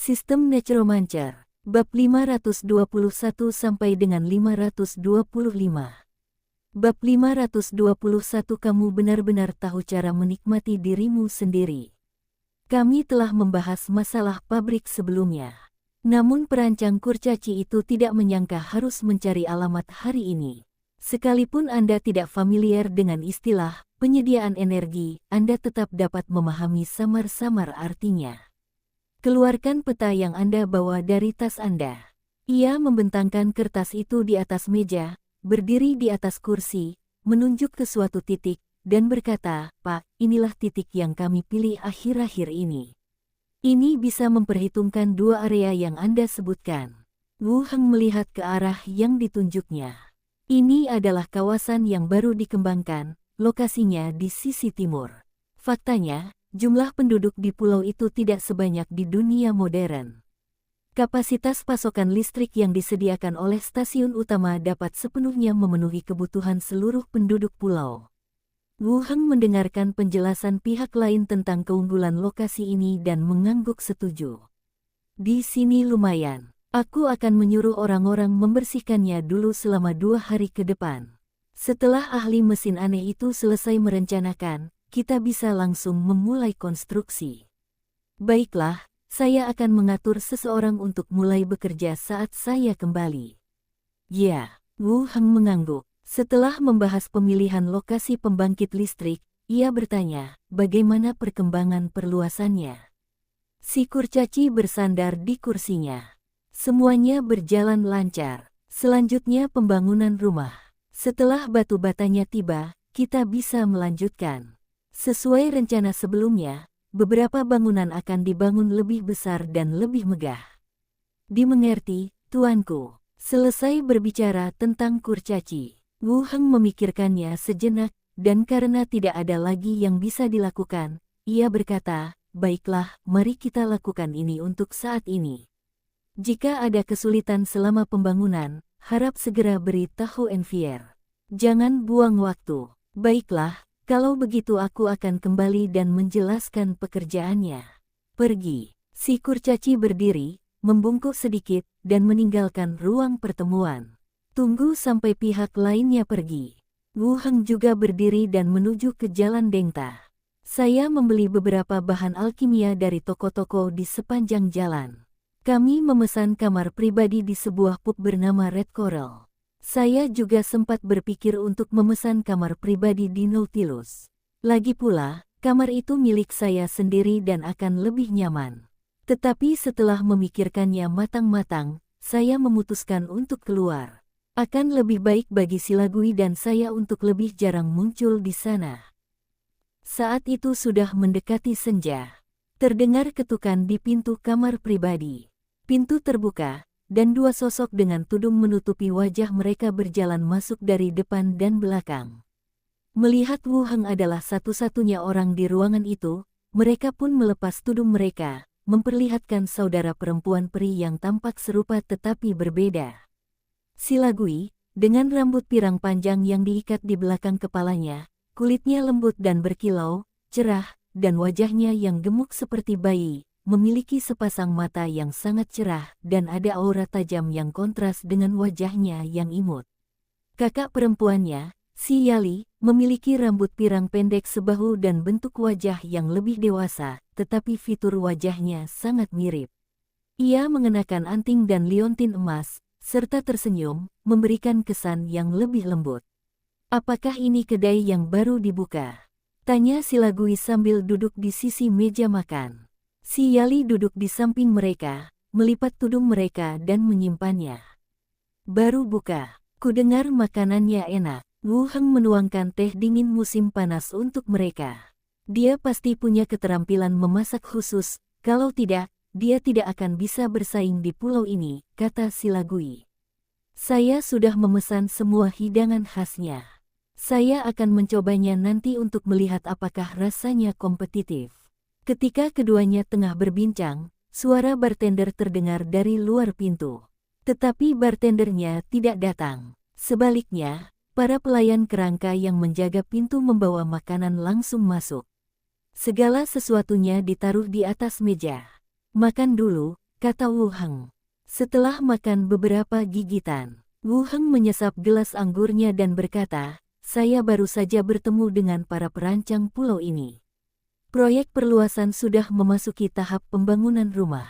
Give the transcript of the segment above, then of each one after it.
Sistem Necromancer, bab 521 sampai dengan 525. Bab 521 Kamu benar-benar tahu cara menikmati dirimu sendiri. Kami telah membahas masalah pabrik sebelumnya. Namun perancang kurcaci itu tidak menyangka harus mencari alamat hari ini. Sekalipun Anda tidak familiar dengan istilah penyediaan energi, Anda tetap dapat memahami samar-samar artinya. Keluarkan peta yang Anda bawa dari tas Anda. Ia membentangkan kertas itu di atas meja, berdiri di atas kursi, menunjuk ke suatu titik, dan berkata, "Pak, inilah titik yang kami pilih akhir-akhir ini. Ini bisa memperhitungkan dua area yang Anda sebutkan." Wu Heng melihat ke arah yang ditunjuknya. Ini adalah kawasan yang baru dikembangkan, lokasinya di sisi timur. Faktanya, jumlah penduduk di pulau itu tidak sebanyak di dunia modern. Kapasitas pasokan listrik yang disediakan oleh stasiun utama dapat sepenuhnya memenuhi kebutuhan seluruh penduduk pulau. Wu Heng mendengarkan penjelasan pihak lain tentang keunggulan lokasi ini dan mengangguk setuju. Di sini lumayan. Aku akan menyuruh orang-orang membersihkannya dulu selama 2 hari ke depan. Setelah ahli mesin aneh itu selesai merencanakan, kita bisa langsung memulai konstruksi. Baiklah, saya akan mengatur seseorang untuk mulai bekerja saat saya kembali. Ya, Wu Heng mengangguk. Setelah membahas pemilihan lokasi pembangkit listrik, ia bertanya, bagaimana perkembangan perluasannya? Si kurcaci bersandar di kursinya. Semuanya berjalan lancar. Selanjutnya pembangunan rumah. Setelah batu batanya tiba, kita bisa melanjutkan. Sesuai rencana sebelumnya, beberapa bangunan akan dibangun lebih besar dan lebih megah. Dimengerti, tuanku. Selesai berbicara tentang kurcaci, Wu Heng memikirkannya sejenak, dan karena tidak ada lagi yang bisa dilakukan, ia berkata, "Baiklah, mari kita lakukan ini untuk saat ini. Jika ada kesulitan selama pembangunan, harap segera beritahu Envier. Jangan buang waktu." "Baiklah, kalau begitu aku akan kembali dan menjelaskan pekerjaannya." "Pergi." Si kurcaci berdiri, membungkuk sedikit, dan meninggalkan ruang pertemuan. "Tunggu sampai pihak lainnya pergi." Wu Heng juga berdiri dan menuju ke Jalan Dengta. "Saya membeli beberapa bahan alkimia dari toko-toko di sepanjang jalan. Kami memesan kamar pribadi di sebuah pub bernama Red Coral. Saya juga sempat berpikir untuk memesan kamar pribadi di Nautilus. Lagi pula, kamar itu milik saya sendiri dan akan lebih nyaman. Tetapi setelah memikirkannya matang-matang, saya memutuskan untuk keluar. Akan lebih baik bagi Silagui dan saya untuk lebih jarang muncul di sana." Saat itu sudah mendekati senja. Terdengar ketukan di pintu kamar pribadi. Pintu terbuka, dan 2 sosok dengan tudung menutupi wajah mereka berjalan masuk dari depan dan belakang. Melihat Wu Heng adalah satu-satunya orang di ruangan itu, mereka pun melepas tudung mereka, memperlihatkan saudara perempuan peri yang tampak serupa tetapi berbeda. Silagui, dengan rambut pirang panjang yang diikat di belakang kepalanya, kulitnya lembut dan berkilau, cerah, dan wajahnya yang gemuk seperti bayi, memiliki sepasang mata yang sangat cerah dan ada aura tajam yang kontras dengan wajahnya yang imut. Kakak perempuannya, si Yali, memiliki rambut pirang pendek sebahu dan bentuk wajah yang lebih dewasa, tetapi fitur wajahnya sangat mirip. Ia mengenakan anting dan liontin emas, serta tersenyum, memberikan kesan yang lebih lembut. "Apakah ini kedai yang baru dibuka?" tanya Silagui sambil duduk di sisi meja makan. Si Yali duduk di samping mereka, melipat tudung mereka dan menyimpannya. "Baru buka. Kudengar makanannya enak." Wu Heng menuangkan teh dingin musim panas untuk mereka. "Dia pasti punya keterampilan memasak khusus, kalau tidak, dia tidak akan bisa bersaing di pulau ini," kata Silagui. "Saya sudah memesan semua hidangan khasnya. Saya akan mencobanya nanti untuk melihat apakah rasanya kompetitif." Ketika keduanya tengah berbincang, suara bartender terdengar dari luar pintu. Tetapi bartendernya tidak datang. Sebaliknya, para pelayan kerangka yang menjaga pintu membawa makanan langsung masuk. Segala sesuatunya ditaruh di atas meja. "Makan dulu," kata Wu Heng. Setelah makan beberapa gigitan, Wu Heng menyesap gelas anggurnya dan berkata, saya baru saja bertemu dengan para perancang pulau ini. Proyek perluasan sudah memasuki tahap pembangunan rumah.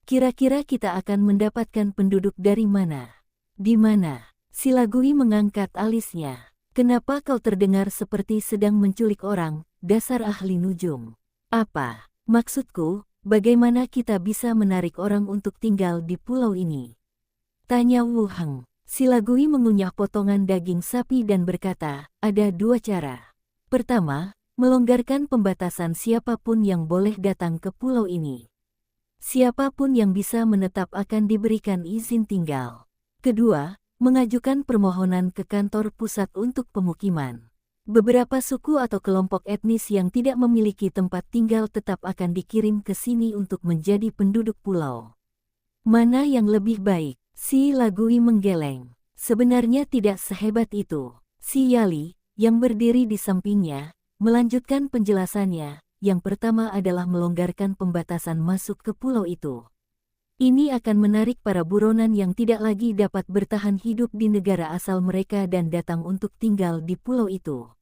Kira-kira kita akan mendapatkan penduduk dari mana? Di mana? Silagui mengangkat alisnya. Kenapa kau terdengar seperti sedang menculik orang, dasar ahli nujum? Apa? Maksudku, bagaimana kita bisa menarik orang untuk tinggal di pulau ini? Tanya Wu Heng. Silagui mengunyah potongan daging sapi dan berkata, ada dua cara. Pertama, melonggarkan pembatasan siapapun yang boleh datang ke pulau ini. Siapapun yang bisa menetap akan diberikan izin tinggal. Kedua, mengajukan permohonan ke kantor pusat untuk pemukiman. Beberapa suku atau kelompok etnis yang tidak memiliki tempat tinggal tetap akan dikirim ke sini untuk menjadi penduduk pulau. Mana yang lebih baik? Si Lagui menggeleng. Sebenarnya tidak sehebat itu. Si Yali, yang berdiri di sampingnya, melanjutkan penjelasannya. Yang pertama adalah melonggarkan pembatasan masuk ke pulau itu. Ini akan menarik para buronan yang tidak lagi dapat bertahan hidup di negara asal mereka dan datang untuk tinggal di pulau itu.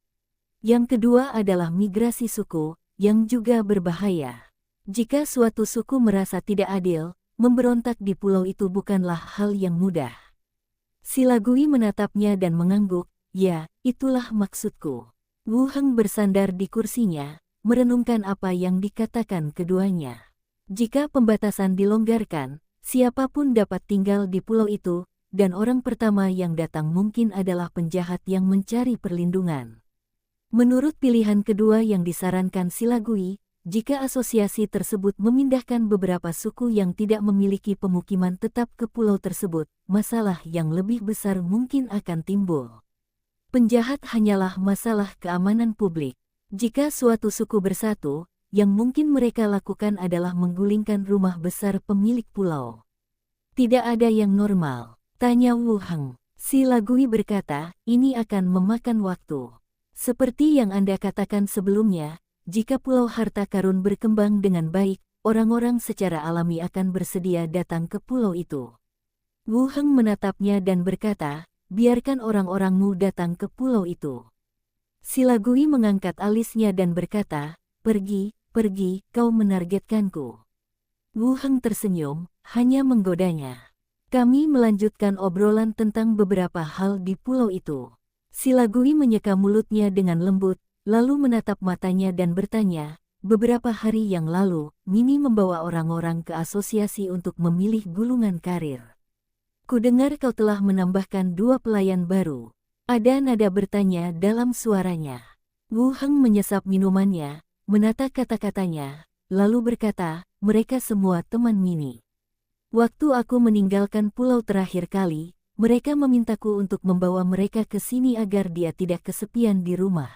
Yang kedua adalah migrasi suku, yang juga berbahaya. Jika suatu suku merasa tidak adil, memberontak di pulau itu bukanlah hal yang mudah. Silagui menatapnya dan mengangguk, ya, itulah maksudku. Wu Heng bersandar di kursinya, merenungkan apa yang dikatakan keduanya. Jika pembatasan dilonggarkan, siapapun dapat tinggal di pulau itu, dan orang pertama yang datang mungkin adalah penjahat yang mencari perlindungan. Menurut pilihan kedua yang disarankan Silagui, jika asosiasi tersebut memindahkan beberapa suku yang tidak memiliki pemukiman tetap ke pulau tersebut, masalah yang lebih besar mungkin akan timbul. Penjahat hanyalah masalah keamanan publik. Jika suatu suku bersatu, yang mungkin mereka lakukan adalah menggulingkan rumah besar pemilik pulau. Tidak ada yang normal, tanya Wu Heng. Silagui berkata, ini akan memakan waktu. Seperti yang Anda katakan sebelumnya, jika pulau harta karun berkembang dengan baik, orang-orang secara alami akan bersedia datang ke pulau itu. Wu Heng menatapnya dan berkata, biarkan orang-orangmu datang ke pulau itu. Silagui mengangkat alisnya dan berkata, pergi, kau menargetkanku. Wu Heng tersenyum, hanya menggodanya. Kami melanjutkan obrolan tentang beberapa hal di pulau itu. Silagui menyeka mulutnya dengan lembut, lalu menatap matanya dan bertanya, beberapa hari yang lalu, Mini membawa orang-orang ke asosiasi untuk memilih gulungan karir. Kudengar kau telah menambahkan 2 pelayan baru. Ada nada bertanya dalam suaranya. Wu Heng menyesap minumannya, menata kata-katanya, lalu berkata, mereka semua teman Mini. Waktu aku meninggalkan pulau terakhir kali, mereka memintaku untuk membawa mereka ke sini agar dia tidak kesepian di rumah.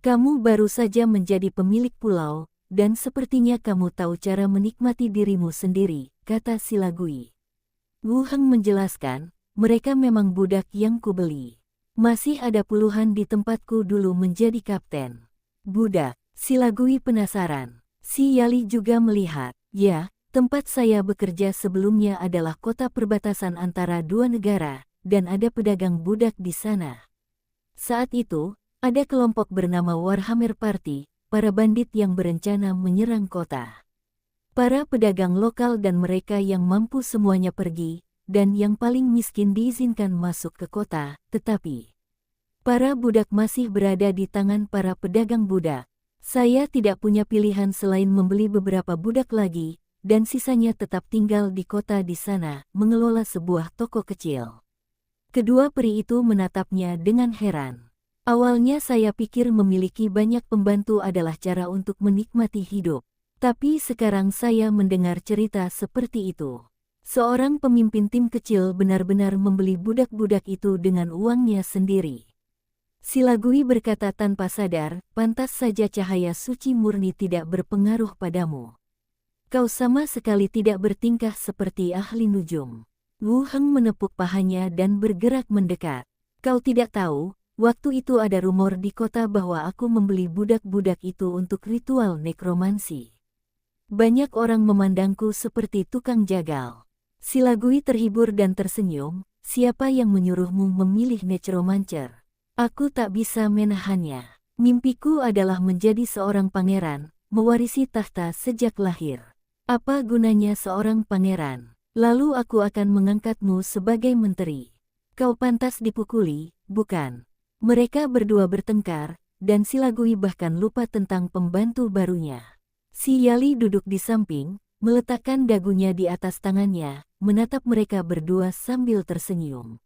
Kamu baru saja menjadi pemilik pulau, dan sepertinya kamu tahu cara menikmati dirimu sendiri, kata Silagui. Wu Heng menjelaskan, mereka memang budak yang kubeli. Masih ada puluhan di tempatku dulu menjadi kapten. Budak, Silagui penasaran. Si Yali juga melihat, ya, tempat saya bekerja sebelumnya adalah kota perbatasan antara 2 negara, dan ada pedagang budak di sana. Saat itu, ada kelompok bernama Warhammer Party, para bandit yang berencana menyerang kota. Para pedagang lokal dan mereka yang mampu semuanya pergi, dan yang paling miskin diizinkan masuk ke kota, tetapi para budak masih berada di tangan para pedagang budak. Saya tidak punya pilihan selain membeli beberapa budak lagi, dan sisanya tetap tinggal di kota di sana, mengelola sebuah toko kecil. Kedua peri itu menatapnya dengan heran. Awalnya saya pikir memiliki banyak pembantu adalah cara untuk menikmati hidup. Tapi sekarang saya mendengar cerita seperti itu. Seorang pemimpin tim kecil benar-benar membeli budak-budak itu dengan uangnya sendiri. Silagui berkata tanpa sadar, pantas saja cahaya suci murni tidak berpengaruh padamu. Kau sama sekali tidak bertingkah seperti ahli nujum. Wu Heng menepuk pahanya dan bergerak mendekat. Kau tidak tahu, waktu itu ada rumor di kota bahwa aku membeli budak-budak itu untuk ritual nekromansi. Banyak orang memandangku seperti tukang jagal. Silagui terhibur dan tersenyum, siapa yang menyuruhmu memilih necromancer? Aku tak bisa menahannya. Mimpiku adalah menjadi seorang pangeran, mewarisi tahta sejak lahir. Apa gunanya seorang pangeran? Lalu aku akan mengangkatmu sebagai menteri. Kau pantas dipukuli, bukan? Mereka berdua bertengkar, dan Silagui bahkan lupa tentang pembantu barunya. Si Yali duduk di samping, meletakkan dagunya di atas tangannya, menatap mereka berdua sambil tersenyum.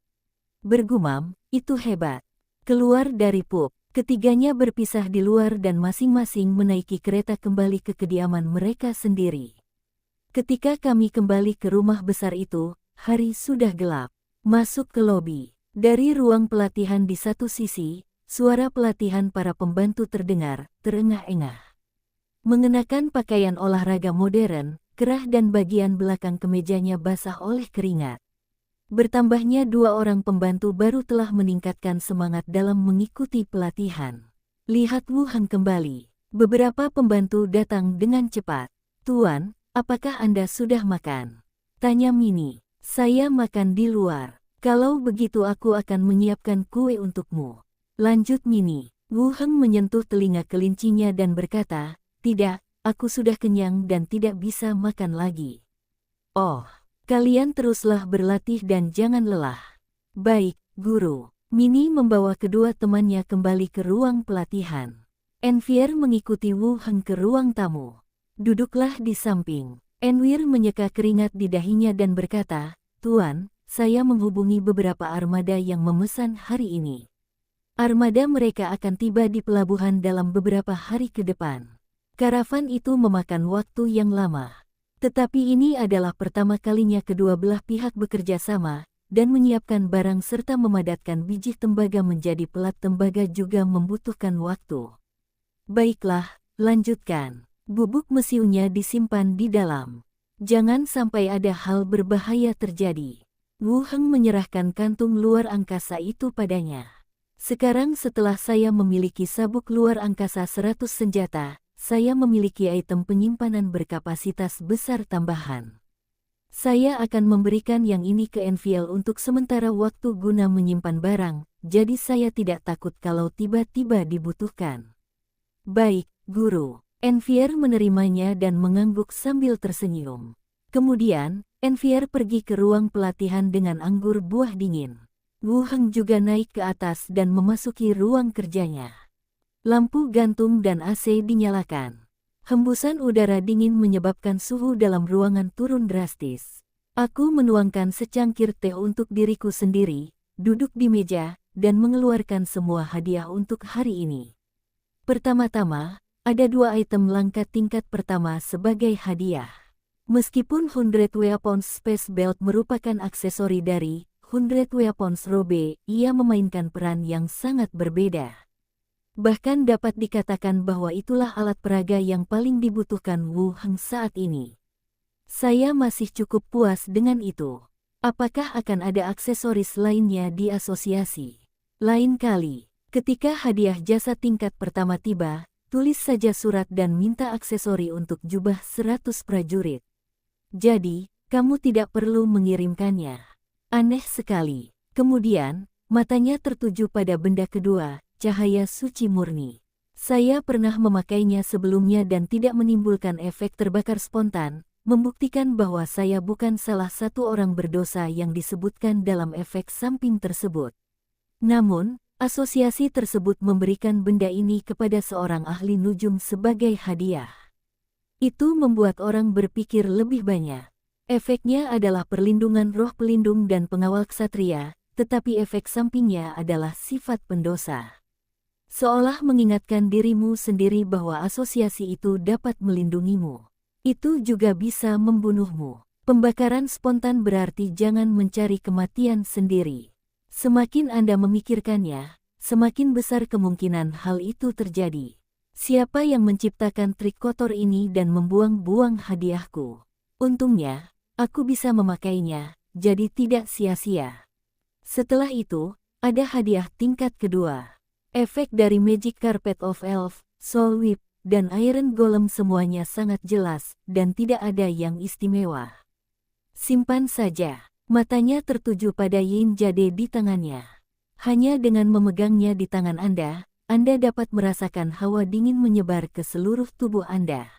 Bergumam, itu hebat. Keluar dari pub, ketiganya berpisah di luar dan masing-masing menaiki kereta kembali ke kediaman mereka sendiri. Ketika kami kembali ke rumah besar itu, hari sudah gelap. Masuk ke lobi. Dari ruang pelatihan di satu sisi, suara pelatihan para pembantu terdengar, terengah-engah. Mengenakan pakaian olahraga modern, kerah dan bagian belakang kemejanya basah oleh keringat. Bertambahnya 2 orang pembantu baru telah meningkatkan semangat dalam mengikuti pelatihan. Lihat Wu Heng kembali. Beberapa pembantu datang dengan cepat. Tuan, apakah Anda sudah makan? Tanya Mini. Saya makan di luar. Kalau begitu aku akan menyiapkan kue untukmu. Lanjut Mini. Wu Heng menyentuh telinga kelincinya dan berkata, tidak, aku sudah kenyang dan tidak bisa makan lagi. Oh, kalian teruslah berlatih dan jangan lelah. Baik, guru. Mini membawa kedua temannya kembali ke ruang pelatihan. Envier mengikuti Wu Heng ke ruang tamu. Duduklah di samping. Envier menyeka keringat di dahinya dan berkata, Tuan, saya menghubungi beberapa armada yang memesan hari ini. Armada mereka akan tiba di pelabuhan dalam beberapa hari ke depan. Karavan itu memakan waktu yang lama. Tetapi ini adalah pertama kalinya kedua belah pihak bekerja sama, dan menyiapkan barang serta memadatkan biji tembaga menjadi pelat tembaga juga membutuhkan waktu. Baiklah, lanjutkan. Bubuk mesiunya disimpan di dalam. Jangan sampai ada hal berbahaya terjadi. Wu Heng menyerahkan kantung luar angkasa itu padanya. Sekarang setelah saya memiliki sabuk luar angkasa 100 senjata, saya memiliki item penyimpanan berkapasitas besar tambahan. Saya akan memberikan yang ini ke Enfiel untuk sementara waktu guna menyimpan barang, jadi saya tidak takut kalau tiba-tiba dibutuhkan. Baik, guru. Enfier menerimanya dan mengangguk sambil tersenyum. Kemudian, Enfier pergi ke ruang pelatihan dengan anggur buah dingin. Wu Heng juga naik ke atas dan memasuki ruang kerjanya. Lampu gantung dan AC dinyalakan. Hembusan udara dingin menyebabkan suhu dalam ruangan turun drastis. Aku menuangkan secangkir teh untuk diriku sendiri, duduk di meja, dan mengeluarkan semua hadiah untuk hari ini. Pertama-tama, ada 2 item langka tingkat pertama sebagai hadiah. Meskipun 100 Weapons Space Belt merupakan aksesori dari 100 Weapons Robe, ia memainkan peran yang sangat berbeda. Bahkan dapat dikatakan bahwa itulah alat peraga yang paling dibutuhkan Wu Heng saat ini. Saya masih cukup puas dengan itu. Apakah akan ada aksesoris lainnya di asosiasi? Lain kali, ketika hadiah jasa tingkat pertama tiba, tulis saja surat dan minta aksesori untuk jubah 100 prajurit. Jadi, kamu tidak perlu mengirimkannya. Aneh sekali. Kemudian, matanya tertuju pada benda kedua, cahaya suci murni. Saya pernah memakainya sebelumnya dan tidak menimbulkan efek terbakar spontan, membuktikan bahwa saya bukan salah satu orang berdosa yang disebutkan dalam efek samping tersebut. Namun, asosiasi tersebut memberikan benda ini kepada seorang ahli nujum sebagai hadiah. Itu membuat orang berpikir lebih banyak. Efeknya adalah perlindungan roh pelindung dan pengawal ksatria, tetapi efek sampingnya adalah sifat pendosa. Seolah mengingatkan dirimu sendiri bahwa asosiasi itu dapat melindungimu. Itu juga bisa membunuhmu. Pembakaran spontan berarti jangan mencari kematian sendiri. Semakin Anda memikirkannya, semakin besar kemungkinan hal itu terjadi. Siapa yang menciptakan trik kotor ini dan membuang-buang hadiahku? Untungnya, aku bisa memakainya, jadi tidak sia-sia. Setelah itu, ada hadiah tingkat kedua. Efek dari Magic Carpet of Elf, Soul Whip, dan Iron Golem semuanya sangat jelas, dan tidak ada yang istimewa. Simpan saja. Matanya tertuju pada Yin Jade di tangannya. Hanya dengan memegangnya di tangan Anda dapat merasakan hawa dingin menyebar ke seluruh tubuh Anda.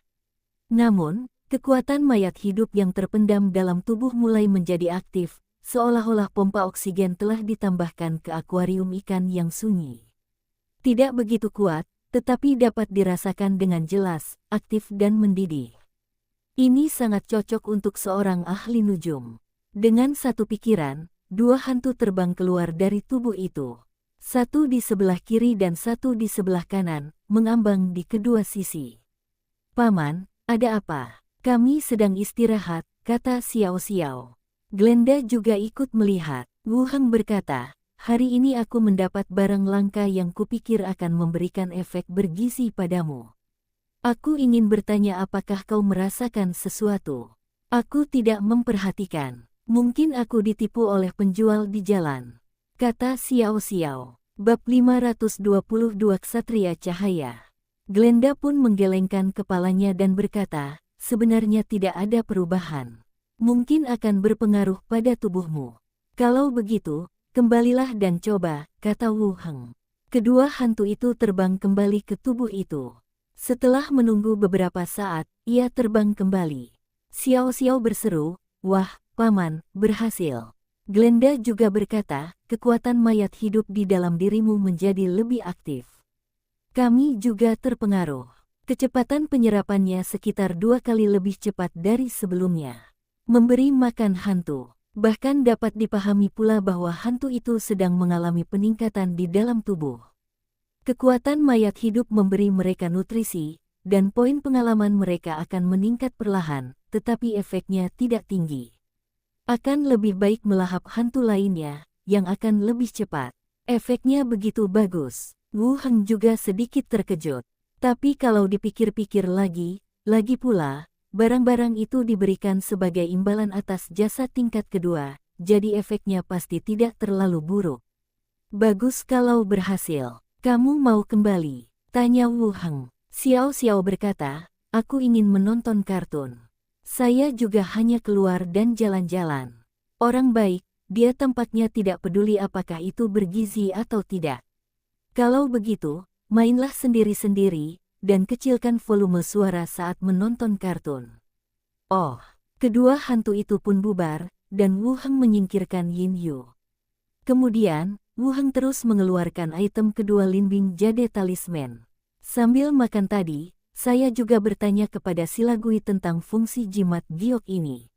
Namun, kekuatan mayat hidup yang terpendam dalam tubuh mulai menjadi aktif, seolah-olah pompa oksigen telah ditambahkan ke akuarium ikan yang sunyi. Tidak begitu kuat, tetapi dapat dirasakan dengan jelas, aktif dan mendidih. Ini sangat cocok untuk seorang ahli nujum. Dengan satu pikiran, dua hantu terbang keluar dari tubuh itu. Satu di sebelah kiri dan satu di sebelah kanan, mengambang di kedua sisi. "Paman, ada apa?" "Kami sedang istirahat," kata Xiao Xiao. Glenda juga ikut melihat. Wu Heng berkata, "Hari ini aku mendapat barang langka yang kupikir akan memberikan efek bergizi padamu. Aku ingin bertanya apakah kau merasakan sesuatu?" "Aku tidak memperhatikan. Mungkin aku ditipu oleh penjual di jalan," kata Xiao Xiao. Bab 522 Ksatria Cahaya. Glenda pun menggelengkan kepalanya dan berkata, "Sebenarnya tidak ada perubahan. Mungkin akan berpengaruh pada tubuhmu. Kalau begitu, kembalilah dan coba," kata Wu Heng. Kedua hantu itu terbang kembali ke tubuh itu. Setelah menunggu beberapa saat, ia terbang kembali. Xiao Xiao berseru, "Wah, Paman, berhasil." Glenda juga berkata, "Kekuatan mayat hidup di dalam dirimu menjadi lebih aktif. Kami juga terpengaruh." Kecepatan penyerapannya sekitar 2 kali lebih cepat dari sebelumnya. Memberi makan hantu. Bahkan dapat dipahami pula bahwa hantu itu sedang mengalami peningkatan di dalam tubuh. Kekuatan mayat hidup memberi mereka nutrisi, dan poin pengalaman mereka akan meningkat perlahan, tetapi efeknya tidak tinggi. Akan lebih baik melahap hantu lainnya, yang akan lebih cepat. Efeknya begitu bagus. Wu Heng juga sedikit terkejut. Tapi kalau dipikir-pikir lagi pula, barang-barang itu diberikan sebagai imbalan atas jasa tingkat kedua, jadi efeknya pasti tidak terlalu buruk. "Bagus kalau berhasil. Kamu mau kembali?" tanya Wu Heng. Xiao Xiao berkata, "Aku ingin menonton kartun. Saya juga hanya keluar dan jalan-jalan." Orang baik, dia tampaknya tidak peduli apakah itu bergizi atau tidak. Kalau begitu, mainlah sendiri-sendiri, dan kecilkan volume suara saat menonton kartun. Oh, kedua hantu itu pun bubar, dan Wu Heng menyingkirkan Yin Yu. Kemudian, Wu Heng terus mengeluarkan item kedua Linbing Jade Talisman. "Sambil makan tadi, saya juga bertanya kepada Silagui tentang fungsi jimat giok ini.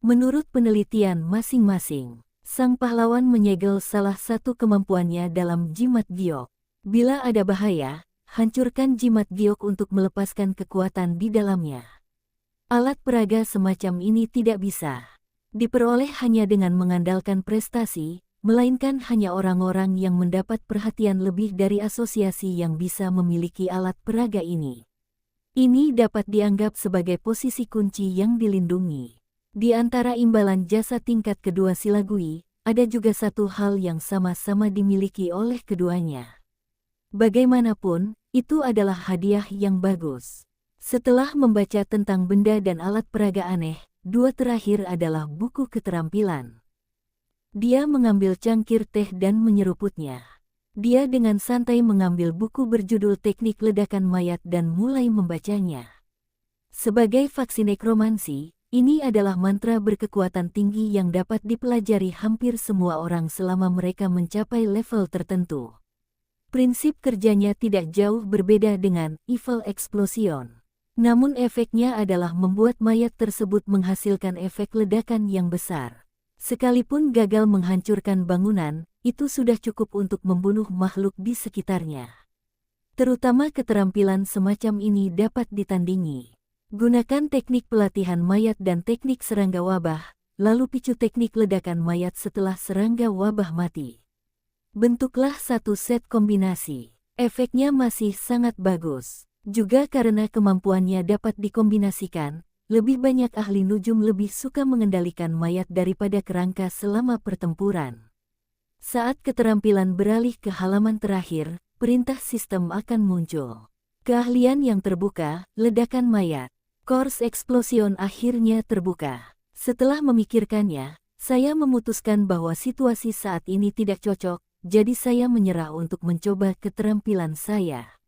Menurut penelitian masing-masing, sang pahlawan menyegel salah satu kemampuannya dalam jimat giok. Bila ada bahaya, hancurkan jimat giok untuk melepaskan kekuatan di dalamnya. Alat peraga semacam ini tidak bisa diperoleh hanya dengan mengandalkan prestasi, melainkan hanya orang-orang yang mendapat perhatian lebih dari asosiasi yang bisa memiliki alat peraga ini. Ini dapat dianggap sebagai posisi kunci yang dilindungi. Di antara imbalan jasa tingkat kedua Silagui, ada juga satu hal yang sama-sama dimiliki oleh keduanya. Bagaimanapun, itu adalah hadiah yang bagus. Setelah membaca tentang benda dan alat peraga aneh, dua terakhir adalah buku keterampilan. Dia mengambil cangkir teh dan menyeruputnya. Dia dengan santai mengambil buku berjudul Teknik Ledakan Mayat dan mulai membacanya. Sebagai faksi nekromansi, ini adalah mantra berkekuatan tinggi yang dapat dipelajari hampir semua orang selama mereka mencapai level tertentu. Prinsip kerjanya tidak jauh berbeda dengan Evil Explosion. Namun efeknya adalah membuat mayat tersebut menghasilkan efek ledakan yang besar. Sekalipun gagal menghancurkan bangunan, itu sudah cukup untuk membunuh makhluk di sekitarnya. Terutama keterampilan semacam ini dapat ditandingi. Gunakan teknik pelatihan mayat dan teknik serangga wabah, lalu picu teknik ledakan mayat setelah serangga wabah mati. Bentuklah satu set kombinasi. Efeknya masih sangat bagus. Juga karena kemampuannya dapat dikombinasikan, lebih banyak ahli nujum lebih suka mengendalikan mayat daripada kerangka selama pertempuran. Saat keterampilan beralih ke halaman terakhir, perintah sistem akan muncul. Keahlian yang terbuka, ledakan mayat. Course Explosion akhirnya terbuka. Setelah memikirkannya, saya memutuskan bahwa situasi saat ini tidak cocok, jadi saya menyerah untuk mencoba keterampilan saya.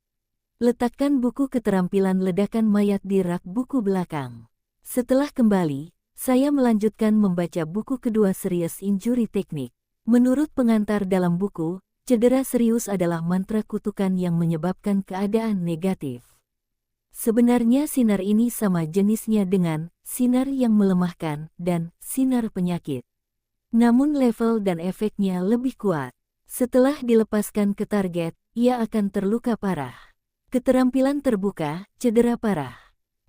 Letakkan buku keterampilan ledakan mayat di rak buku belakang. Setelah kembali, saya melanjutkan membaca buku kedua Serious Injury Technique. Menurut pengantar dalam buku, cedera serius adalah mantra kutukan yang menyebabkan keadaan negatif. Sebenarnya sinar ini sama jenisnya dengan sinar yang melemahkan dan sinar penyakit. Namun level dan efeknya lebih kuat. Setelah dilepaskan ke target, ia akan terluka parah. Keterampilan terbuka, cedera parah.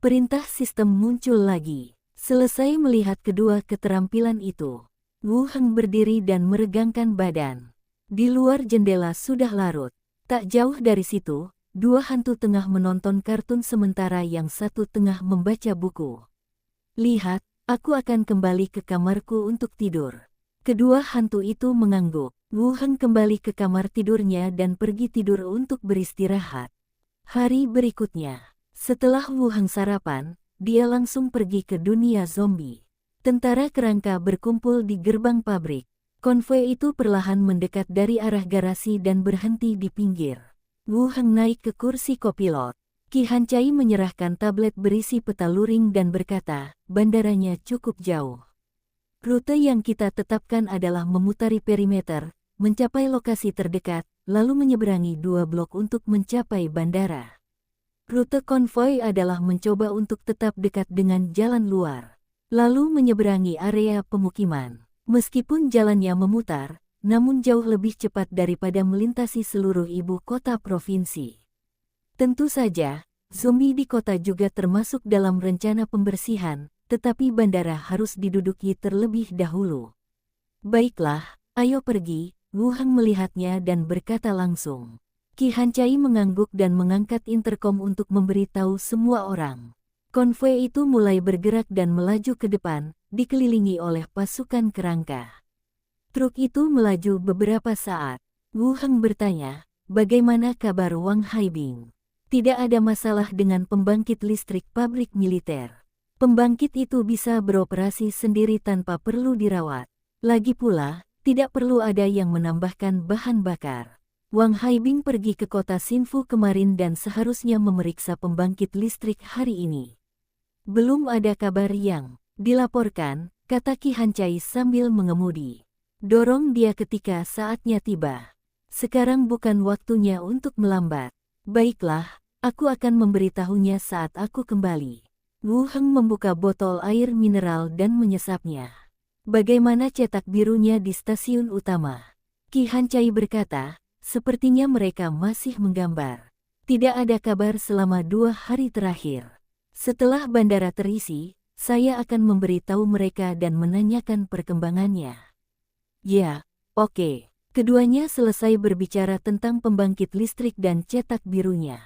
Perintah sistem muncul lagi. Selesai melihat kedua keterampilan itu, Wu Heng berdiri dan meregangkan badan. Di luar jendela sudah larut. Tak jauh dari situ, dua hantu tengah menonton kartun sementara yang satu tengah membaca buku. Lihat, aku akan kembali ke kamarku untuk tidur. Kedua hantu itu mengangguk. Wu Heng kembali ke kamar tidurnya dan pergi tidur untuk beristirahat. Hari berikutnya, setelah Wu Heng sarapan, dia langsung pergi ke dunia zombie. Tentara kerangka berkumpul di gerbang pabrik. Konvoi itu perlahan mendekat dari arah garasi dan berhenti di pinggir. Wu Heng naik ke kursi kopilot. Qi Hancai menyerahkan tablet berisi peta luring dan berkata, bandaranya cukup jauh. Rute yang kita tetapkan adalah memutari perimeter, mencapai lokasi terdekat, lalu menyeberangi 2 blok untuk mencapai bandara. Rute konvoi adalah mencoba untuk tetap dekat dengan jalan luar, lalu menyeberangi area pemukiman. Meskipun jalannya memutar, namun jauh lebih cepat daripada melintasi seluruh ibu kota provinsi. Tentu saja, zombie di kota juga termasuk dalam rencana pembersihan, tetapi bandara harus diduduki terlebih dahulu. Baiklah, ayo pergi. Wu Heng melihatnya dan berkata langsung. Qi Hancai mengangguk dan mengangkat interkom untuk memberitahu semua orang. Konvoi itu mulai bergerak dan melaju ke depan, dikelilingi oleh pasukan kerangka. Truk itu melaju beberapa saat. Wu Heng bertanya, bagaimana kabar Wang Haibing? Tidak ada masalah dengan pembangkit listrik pabrik militer. Pembangkit itu bisa beroperasi sendiri tanpa perlu dirawat. Lagi pula, tidak perlu ada yang menambahkan bahan bakar. Wang Haibing pergi ke kota Xinfu kemarin dan seharusnya memeriksa pembangkit listrik hari ini. Belum ada kabar yang dilaporkan, kata Qi Hancai sambil mengemudi. Dorong dia ketika saatnya tiba. Sekarang bukan waktunya untuk melambat. Baiklah, aku akan memberitahunya saat aku kembali. Wu Heng membuka botol air mineral dan menyesapnya. Bagaimana cetak birunya di stasiun utama? Qi Hancai berkata, sepertinya mereka masih menggambar. Tidak ada kabar selama 2 hari terakhir. Setelah bandara terisi, saya akan memberitahu mereka dan menanyakan perkembangannya. Ya, oke. Keduanya selesai berbicara tentang pembangkit listrik dan cetak birunya.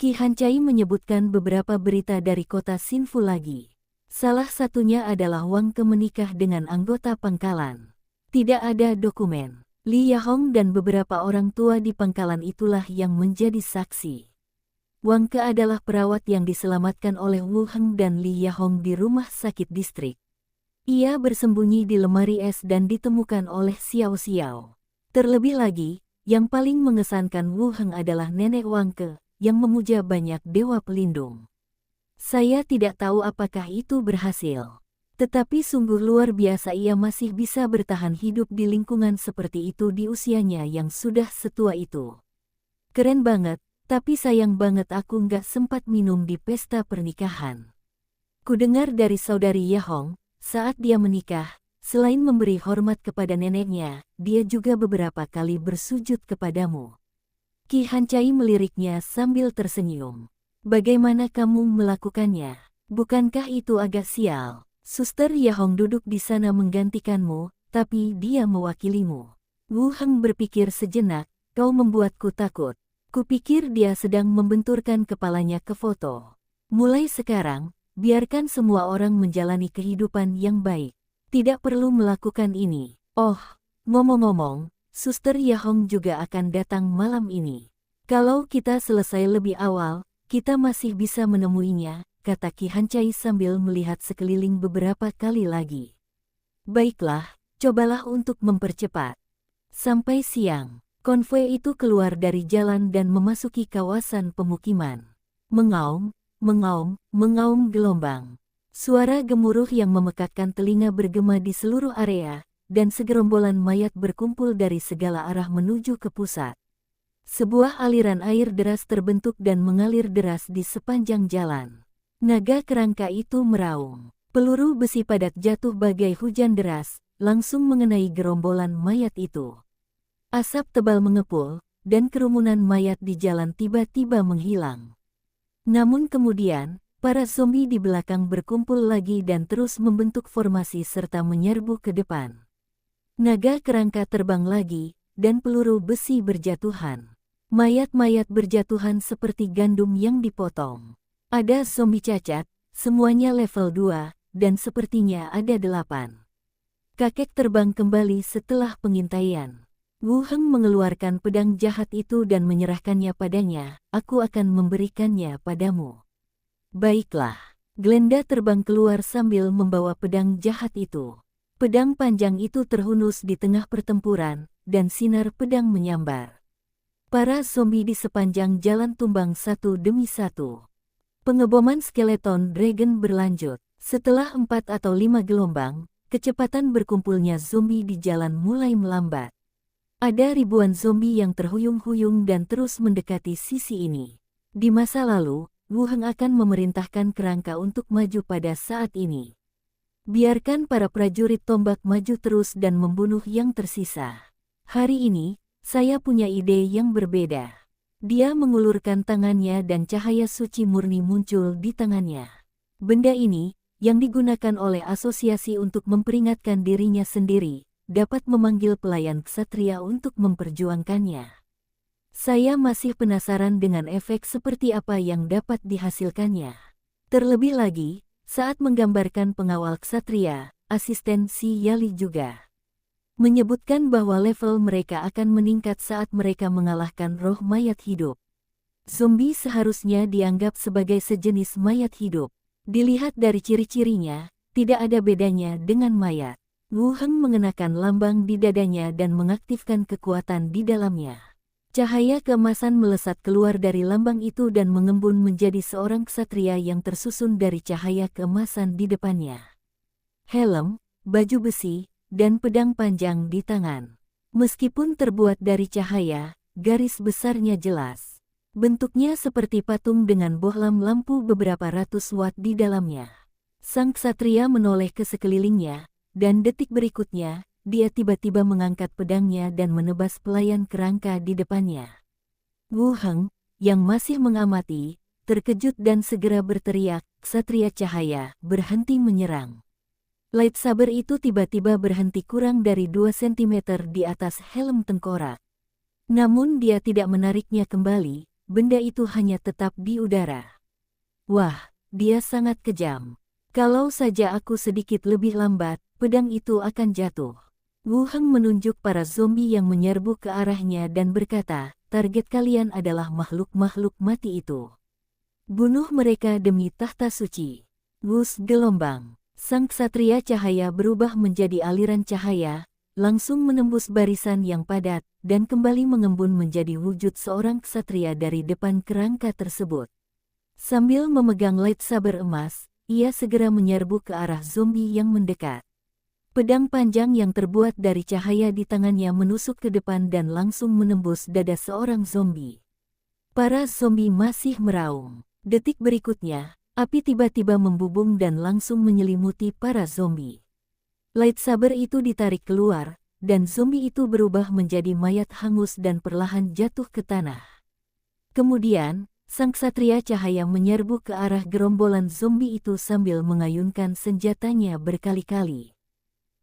Qi Hancai menyebutkan beberapa berita dari kota Xinfu lagi. Salah satunya adalah Wang Ke menikah dengan anggota pangkalan. Tidak ada dokumen. Li Yahong dan beberapa orang tua di pangkalan itulah yang menjadi saksi. Wang Ke adalah perawat yang diselamatkan oleh Wu Heng dan Li Yahong di rumah sakit distrik. Ia bersembunyi di lemari es dan ditemukan oleh Xiao Xiao. Terlebih lagi, yang paling mengesankan Wu Heng adalah nenek Wang Ke, yang memuja banyak dewa pelindung. Saya tidak tahu apakah itu berhasil. Tetapi sungguh luar biasa ia masih bisa bertahan hidup di lingkungan seperti itu di usianya yang sudah setua itu. Keren banget, tapi sayang banget aku nggak sempat minum di pesta pernikahan. Kudengar dari saudari Yahong, saat dia menikah, selain memberi hormat kepada neneknya, dia juga beberapa kali bersujud kepadamu. Qi Hancai meliriknya sambil tersenyum. Bagaimana kamu melakukannya? Bukankah itu agak sial? Suster Yahong duduk di sana menggantikanmu, tapi dia mewakilimu. Wu Heng berpikir sejenak, kau membuatku takut. Kupikir dia sedang membenturkan kepalanya ke foto. Mulai sekarang, biarkan semua orang menjalani kehidupan yang baik. Tidak perlu melakukan ini. Oh, ngomong-ngomong, Suster Yahong juga akan datang malam ini. Kalau kita selesai lebih awal, kita masih bisa menemuinya, kata Ki Hancai sambil melihat sekeliling beberapa kali lagi. Baiklah, cobalah untuk mempercepat. Sampai siang, konvoi itu keluar dari jalan dan memasuki kawasan pemukiman. Mengaum, mengaum, mengaum gelombang. Suara gemuruh yang memekakkan telinga bergema di seluruh area, dan segerombolan mayat berkumpul dari segala arah menuju ke pusat. Sebuah aliran air deras terbentuk dan mengalir deras di sepanjang jalan. Naga kerangka itu meraung. Peluru besi padat jatuh bagai hujan deras, langsung mengenai gerombolan mayat itu. Asap tebal mengepul, dan kerumunan mayat di jalan tiba-tiba menghilang. Namun kemudian, para zombie di belakang berkumpul lagi dan terus membentuk formasi serta menyerbu ke depan. Naga kerangka terbang lagi, dan peluru besi berjatuhan. Mayat-mayat berjatuhan seperti gandum yang dipotong. Ada zombie cacat, semuanya level 2, dan sepertinya ada 8. Kakek terbang kembali setelah pengintaian. Wu Heng mengeluarkan pedang jahat itu dan menyerahkannya padanya. Aku akan memberikannya padamu. Baiklah. Glenda terbang keluar sambil membawa pedang jahat itu. Pedang panjang itu terhunus di tengah pertempuran, dan sinar pedang menyambar. Para zombie di sepanjang jalan tumbang satu demi satu. Pengeboman skeleton dragon berlanjut. Setelah 4 atau 5 gelombang, kecepatan berkumpulnya zombie di jalan mulai melambat. Ada ribuan zombie yang terhuyung-huyung dan terus mendekati sisi ini. Di masa lalu, Wu Heng akan memerintahkan kerangka untuk maju pada saat ini. Biarkan para prajurit tombak maju terus dan membunuh yang tersisa. Hari ini, saya punya ide yang berbeda. Dia mengulurkan tangannya dan cahaya suci murni muncul di tangannya. Benda ini, yang digunakan oleh asosiasi untuk memperingatkan dirinya sendiri, dapat memanggil pelayan ksatria untuk memperjuangkannya. Saya masih penasaran dengan efek seperti apa yang dapat dihasilkannya. Terlebih lagi, saat menggambarkan pengawal ksatria, asisten si Yali juga menyebutkan bahwa level mereka akan meningkat saat mereka mengalahkan roh mayat hidup. Zombie seharusnya dianggap sebagai sejenis mayat hidup. Dilihat dari ciri-cirinya, tidak ada bedanya dengan mayat. Wu Heng mengenakan lambang di dadanya dan mengaktifkan kekuatan di dalamnya. Cahaya keemasan melesat keluar dari lambang itu dan mengembun menjadi seorang ksatria yang tersusun dari cahaya keemasan di depannya. Helm, baju besi, dan pedang panjang di tangan. Meskipun terbuat dari cahaya, garis besarnya jelas. Bentuknya seperti patung dengan bohlam lampu beberapa ratus watt di dalamnya. Sang ksatria menoleh ke sekelilingnya, dan detik berikutnya, dia tiba-tiba mengangkat pedangnya dan menebas pelayan kerangka di depannya. Wu Heng, yang masih mengamati, terkejut dan segera berteriak, "Ksatria cahaya, berhenti menyerang." Lightsaber itu tiba-tiba berhenti kurang dari 2 cm di atas helm tengkorak. Namun dia tidak menariknya kembali, benda itu hanya tetap di udara. Wah, dia sangat kejam. Kalau saja aku sedikit lebih lambat, pedang itu akan jatuh. Wu Heng menunjuk para zombie yang menyerbu ke arahnya dan berkata, target kalian adalah makhluk-makhluk mati itu. Bunuh mereka demi tahta suci. Wus gelombang. Sang ksatria cahaya berubah menjadi aliran cahaya, langsung menembus barisan yang padat, dan kembali mengembun menjadi wujud seorang ksatria dari depan kerangka tersebut. Sambil memegang lightsaber emas, ia segera menyerbu ke arah zombie yang mendekat. Pedang panjang yang terbuat dari cahaya di tangannya menusuk ke depan dan langsung menembus dada seorang zombie. Para zombie masih meraung. Detik berikutnya, api tiba-tiba membubung dan langsung menyelimuti para zombie. Lightsaber itu ditarik keluar, dan zombie itu berubah menjadi mayat hangus dan perlahan jatuh ke tanah. Kemudian, sang ksatria cahaya menyerbu ke arah gerombolan zombie itu sambil mengayunkan senjatanya berkali-kali.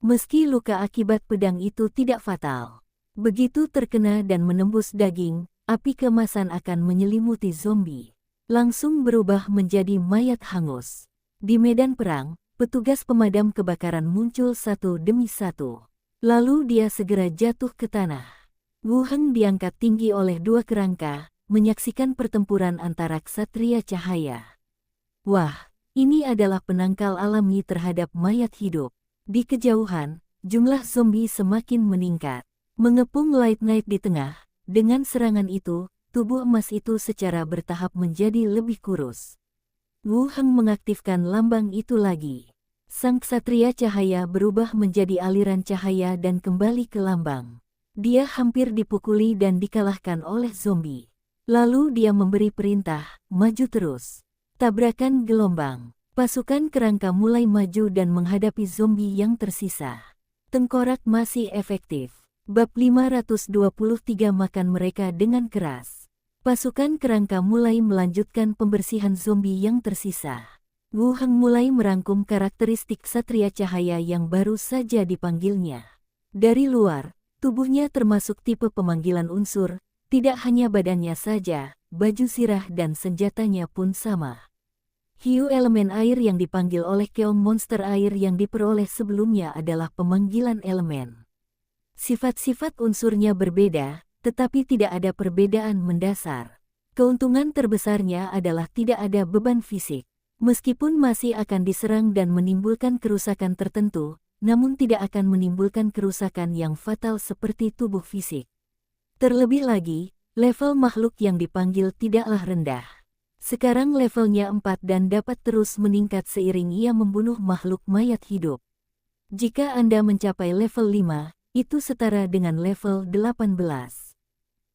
Meski luka akibat pedang itu tidak fatal, begitu terkena dan menembus daging, api keemasan akan menyelimuti zombie. Langsung berubah menjadi mayat hangus. Di medan perang, petugas pemadam kebakaran muncul satu demi satu. Lalu dia segera jatuh ke tanah. Wu Heng diangkat tinggi oleh 2 kerangka, menyaksikan pertempuran antara ksatria cahaya. Wah, ini adalah penangkal alami terhadap mayat hidup. Di kejauhan, jumlah zombie semakin meningkat. Mengepung Light Knight di tengah, dengan serangan itu, tubuh emas itu secara bertahap menjadi lebih kurus. Wu Heng mengaktifkan lambang itu lagi. Sang ksatria cahaya berubah menjadi aliran cahaya dan kembali ke lambang. Dia hampir dipukuli dan dikalahkan oleh zombie. Lalu dia memberi perintah, maju terus. Tabrakan gelombang. Pasukan kerangka mulai maju dan menghadapi zombie yang tersisa. Tengkorak masih efektif. Bab 523 makan mereka dengan keras. Pasukan kerangka mulai melanjutkan pembersihan zombie yang tersisa. Wu Heng mulai merangkum karakteristik ksatria cahaya yang baru saja dipanggilnya. Dari luar, tubuhnya termasuk tipe pemanggilan unsur, tidak hanya badannya saja, baju sirah dan senjatanya pun sama. Hiu elemen air yang dipanggil oleh keong monster air yang diperoleh sebelumnya adalah pemanggilan elemen. Sifat-sifat unsurnya berbeda, tetapi tidak ada perbedaan mendasar. Keuntungan terbesarnya adalah tidak ada beban fisik. Meskipun masih akan diserang dan menimbulkan kerusakan tertentu, namun tidak akan menimbulkan kerusakan yang fatal seperti tubuh fisik. Terlebih lagi, level makhluk yang dipanggil tidaklah rendah. Sekarang levelnya 4 dan dapat terus meningkat seiring ia membunuh makhluk mayat hidup. Jika Anda mencapai level 5, itu setara dengan level 18.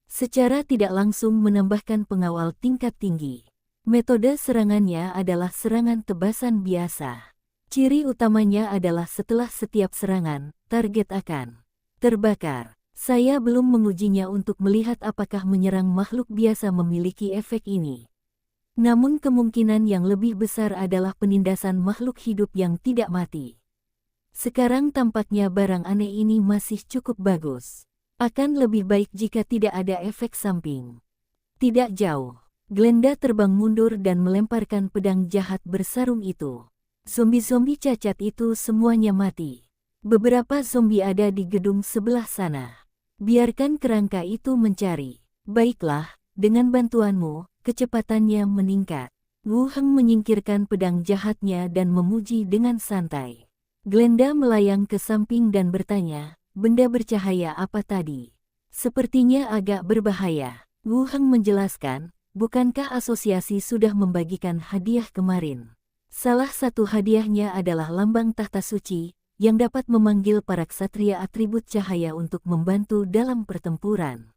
Secara tidak langsung menambahkan pengawal tingkat tinggi. Metode serangannya adalah serangan tebasan biasa. Ciri utamanya adalah setelah setiap serangan, target akan terbakar. Saya belum mengujinya untuk melihat apakah menyerang makhluk biasa memiliki efek ini. Namun kemungkinan yang lebih besar adalah penindasan makhluk hidup yang tidak mati. Sekarang tampaknya barang aneh ini masih cukup bagus. Akan lebih baik jika tidak ada efek samping. Tidak jauh, Glenda terbang mundur dan melemparkan pedang jahat bersarung itu. Zombie-zombie cacat itu semuanya mati. Beberapa zombie ada di gedung sebelah sana. Biarkan kerangka itu mencari. Baiklah, dengan bantuanmu, kecepatannya meningkat. Wu Heng menyingkirkan pedang jahatnya dan memuji dengan santai. Glenda melayang ke samping dan bertanya, benda bercahaya apa tadi? Sepertinya agak berbahaya. Wu Heng menjelaskan, bukankah asosiasi sudah membagikan hadiah kemarin? Salah satu hadiahnya adalah lambang tahta suci, yang dapat memanggil para ksatria atribut cahaya untuk membantu dalam pertempuran.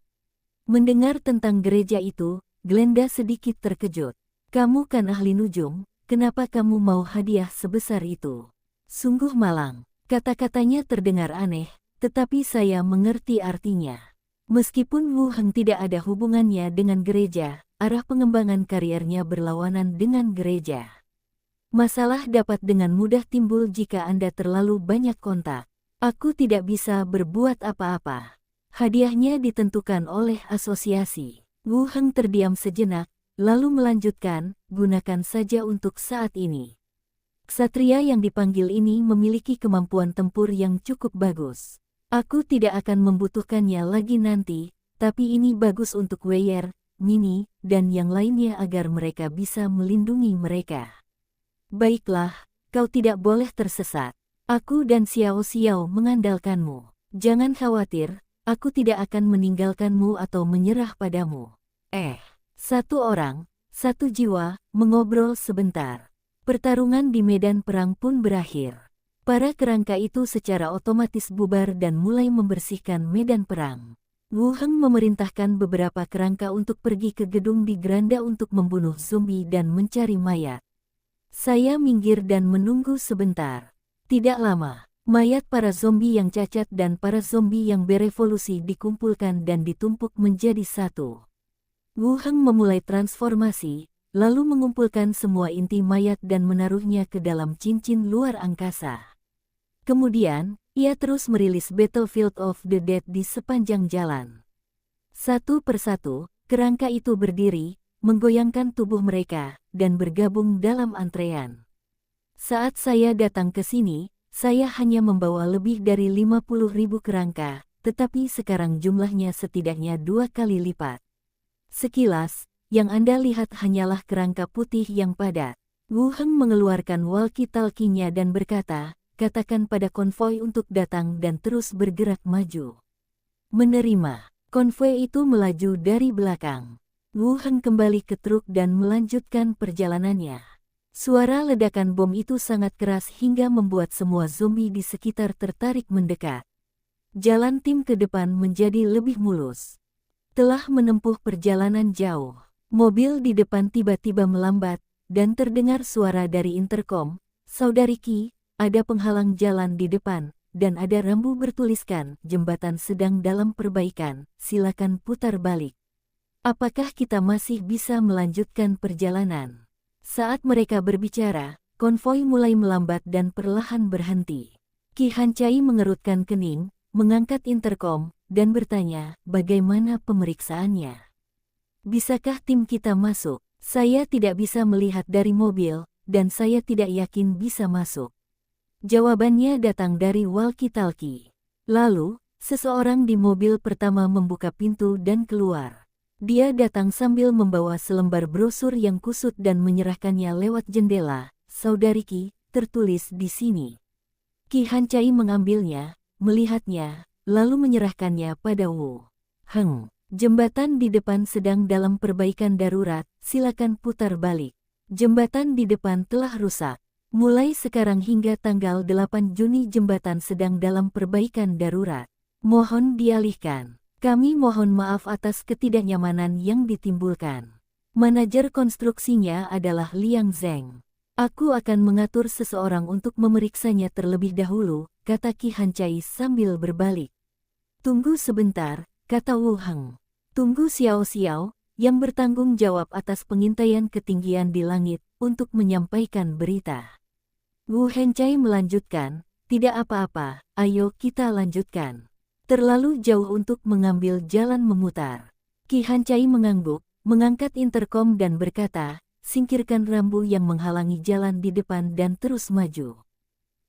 Mendengar tentang gereja itu, Glenda sedikit terkejut. Kamu kan ahli nujum, kenapa kamu mau hadiah sebesar itu? Sungguh malang. Kata-katanya terdengar aneh, tetapi saya mengerti artinya. Meskipun Wu Heng tidak ada hubungannya dengan gereja, arah pengembangan kariernya berlawanan dengan gereja. Masalah dapat dengan mudah timbul jika Anda terlalu banyak kontak. Aku tidak bisa berbuat apa-apa. Hadiahnya ditentukan oleh asosiasi. Wu Heng terdiam sejenak, lalu melanjutkan, gunakan saja untuk saat ini. Ksatria yang dipanggil ini memiliki kemampuan tempur yang cukup bagus. Aku tidak akan membutuhkannya lagi nanti, tapi ini bagus untuk Weyer, Mini, dan yang lainnya agar mereka bisa melindungi mereka. Baiklah, kau tidak boleh tersesat. Aku dan Xiao Xiao mengandalkanmu. Jangan khawatir, aku tidak akan meninggalkanmu atau menyerah padamu. Satu orang, satu jiwa, mengobrol sebentar. Pertarungan di medan perang pun berakhir. Para kerangka itu secara otomatis bubar dan mulai membersihkan medan perang. Wu Heng memerintahkan beberapa kerangka untuk pergi ke gedung di Granda untuk membunuh zombie dan mencari mayat. Saya minggir dan menunggu sebentar. Tidak lama, mayat para zombie yang cacat dan para zombie yang berevolusi dikumpulkan dan ditumpuk menjadi satu. Wu Heng memulai transformasi, lalu mengumpulkan semua inti mayat dan menaruhnya ke dalam cincin luar angkasa. Kemudian, ia terus merilis Battlefield of the Dead di sepanjang jalan. Satu persatu, kerangka itu berdiri, menggoyangkan tubuh mereka, dan bergabung dalam antrean. Saat saya datang ke sini, saya hanya membawa lebih dari 50.000 kerangka, tetapi sekarang jumlahnya setidaknya 2 kali lipat. Sekilas, yang Anda lihat hanyalah kerangka putih yang padat. Wu Heng mengeluarkan walkie-talkie-nya dan berkata, katakan pada konvoi untuk datang dan terus bergerak maju. Menerima. Konvoi itu melaju dari belakang. Wu Heng kembali ke truk dan melanjutkan perjalanannya. Suara ledakan bom itu sangat keras hingga membuat semua zombie di sekitar tertarik mendekat. Jalan tim ke depan menjadi lebih mulus. Telah menempuh perjalanan jauh. Mobil di depan tiba-tiba melambat, dan terdengar suara dari interkom, "Saudari Qi, ada penghalang jalan di depan, dan ada rambu bertuliskan, jembatan sedang dalam perbaikan, silakan putar balik. Apakah kita masih bisa melanjutkan perjalanan?" Saat mereka berbicara, konvoi mulai melambat dan perlahan berhenti. Qi Hancai mengerutkan kening, mengangkat interkom, dan bertanya, bagaimana pemeriksaannya? Bisakah tim kita masuk? Saya tidak bisa melihat dari mobil, dan saya tidak yakin bisa masuk. Jawabannya datang dari walkie-talkie. Lalu, seseorang di mobil pertama membuka pintu dan keluar. Dia datang sambil membawa selembar brosur yang kusut dan menyerahkannya lewat jendela. "Saudari Qi," tertulis di sini. Qi Hancai mengambilnya, melihatnya, lalu menyerahkannya pada Wu Heng. "Jembatan di depan sedang dalam perbaikan darurat, silakan putar balik. Jembatan di depan telah rusak. Mulai sekarang hingga tanggal 8 Juni jembatan sedang dalam perbaikan darurat. Mohon dialihkan. Kami mohon maaf atas ketidaknyamanan yang ditimbulkan." Manajer konstruksinya adalah Liang Zheng. "Aku akan mengatur seseorang untuk memeriksanya terlebih dahulu," kata Qi Hancai sambil berbalik. "Tunggu sebentar," kata Wu Heng. "Tunggu Xiao Xiao, yang bertanggung jawab atas pengintaian ketinggian di langit, untuk menyampaikan berita." Wu Hancai melanjutkan, "Tidak apa-apa, ayo kita lanjutkan. Terlalu jauh untuk mengambil jalan memutar." Qi Hancai mengangguk, mengangkat interkom dan berkata, "Singkirkan rambu yang menghalangi jalan di depan dan terus maju."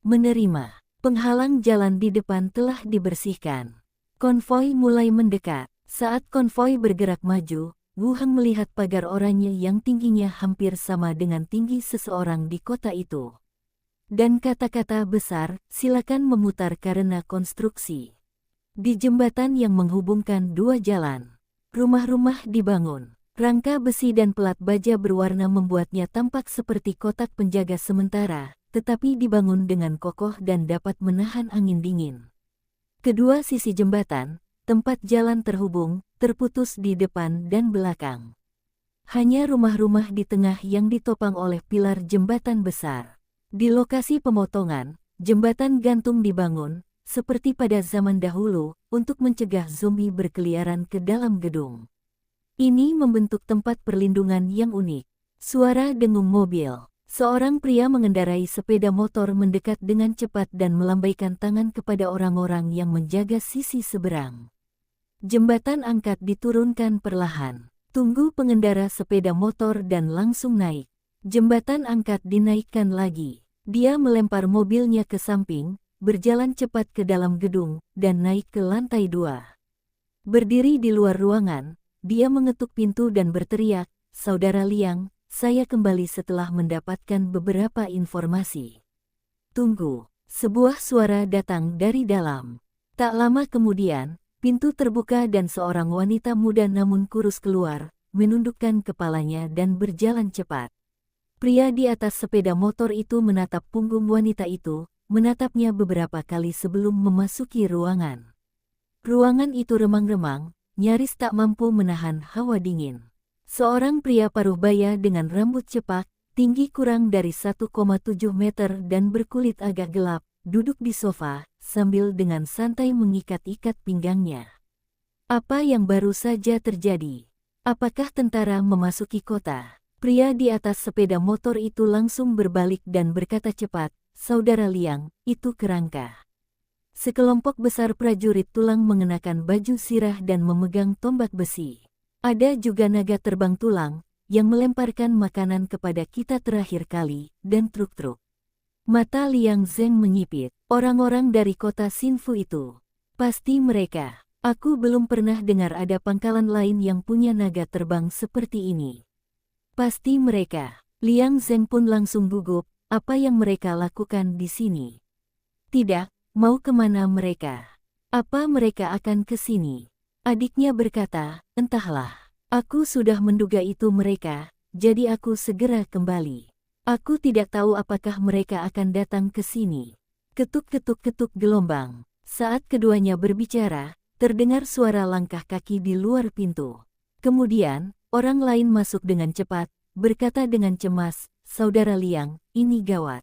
Menerima. Penghalang jalan di depan telah dibersihkan. Konvoi mulai mendekat. Saat konvoi bergerak maju, Wu Heng melihat pagar oranye yang tingginya hampir sama dengan tinggi seseorang di kota itu. Dan kata-kata besar, "Silakan memutar karena konstruksi." Di jembatan yang menghubungkan dua jalan, rumah-rumah dibangun. Rangka besi dan pelat baja berwarna membuatnya tampak seperti kotak penjaga sementara, tetapi dibangun dengan kokoh dan dapat menahan angin dingin. Kedua sisi jembatan, tempat jalan terhubung, terputus di depan dan belakang. Hanya rumah-rumah di tengah yang ditopang oleh pilar jembatan besar. Di lokasi pemotongan, jembatan gantung dibangun, seperti pada zaman dahulu, untuk mencegah zombie berkeliaran ke dalam gedung. Ini membentuk tempat perlindungan yang unik. Suara dengung mobil. Seorang pria mengendarai sepeda motor mendekat dengan cepat dan melambaikan tangan kepada orang-orang yang menjaga sisi seberang. Jembatan angkat diturunkan perlahan. Tunggu pengendara sepeda motor dan langsung naik. Jembatan angkat dinaikkan lagi. Dia melempar mobilnya ke samping, berjalan cepat ke dalam gedung, dan naik ke lantai 2. Berdiri di luar ruangan, dia mengetuk pintu dan berteriak, "Saudara Liang, saya kembali setelah mendapatkan beberapa informasi." "Tunggu." Sebuah suara datang dari dalam. Tak lama kemudian, pintu terbuka dan seorang wanita muda namun kurus keluar, menundukkan kepalanya dan berjalan cepat. Pria di atas sepeda motor itu menatap punggung wanita itu, menatapnya beberapa kali sebelum memasuki ruangan. Ruangan itu remang-remang, nyaris tak mampu menahan hawa dingin. Seorang pria paruh baya dengan rambut cepak, tinggi kurang dari 1,7 meter dan berkulit agak gelap, duduk di sofa, sambil dengan santai mengikat-ikat pinggangnya. "Apa yang baru saja terjadi? Apakah tentara memasuki kota?" Pria di atas sepeda motor itu langsung berbalik dan berkata cepat, "Saudara Liang, itu kerangka." Sekelompok besar prajurit tulang mengenakan baju sirah dan memegang tombak besi. Ada juga naga terbang tulang, yang melemparkan makanan kepada kita terakhir kali, dan truk-truk. Mata Liang Zheng menyipit. Orang-orang dari kota Xinfu itu. Pasti mereka. Aku belum pernah dengar ada pangkalan lain yang punya naga terbang seperti ini. Pasti mereka. Liang Zeng pun langsung gugup, apa yang mereka lakukan di sini? Tidak, mau kemana mereka? Apa mereka akan ke sini? Adiknya berkata, entahlah. Aku sudah menduga itu mereka, jadi aku segera kembali. Aku tidak tahu apakah mereka akan datang ke sini. Ketuk-ketuk-ketuk gelombang. Saat keduanya berbicara, terdengar suara langkah kaki di luar pintu. Kemudian, orang lain masuk dengan cepat, berkata dengan cemas, Saudara Liang, ini gawat.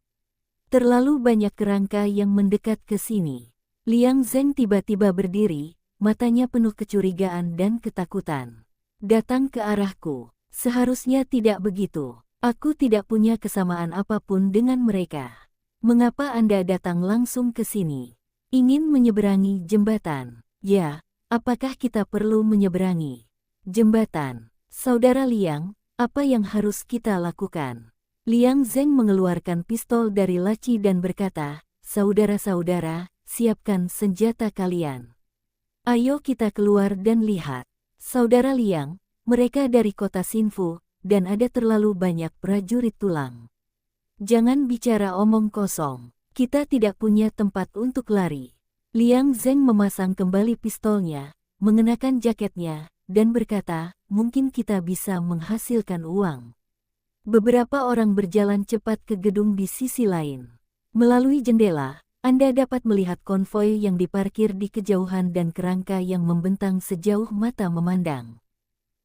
Terlalu banyak kerangka yang mendekat ke sini. Liang Zeng tiba-tiba berdiri, matanya penuh kecurigaan dan ketakutan. Datang ke arahku. Seharusnya tidak begitu. Aku tidak punya kesamaan apapun dengan mereka. Mengapa Anda datang langsung ke sini? Ingin menyeberangi jembatan? Ya, apakah kita perlu menyeberangi jembatan? Saudara Liang, apa yang harus kita lakukan? Liang Zeng mengeluarkan pistol dari laci dan berkata, Saudara-saudara, siapkan senjata kalian. Ayo kita keluar dan lihat. Saudara Liang, mereka dari kota Xinfu, dan ada terlalu banyak prajurit tulang. Jangan bicara omong kosong, kita tidak punya tempat untuk lari. Liang Zeng memasang kembali pistolnya, mengenakan jaketnya, dan berkata, mungkin kita bisa menghasilkan uang. Beberapa orang berjalan cepat ke gedung di sisi lain. Melalui jendela, Anda dapat melihat konvoi yang diparkir di kejauhan dan kerangka yang membentang sejauh mata memandang.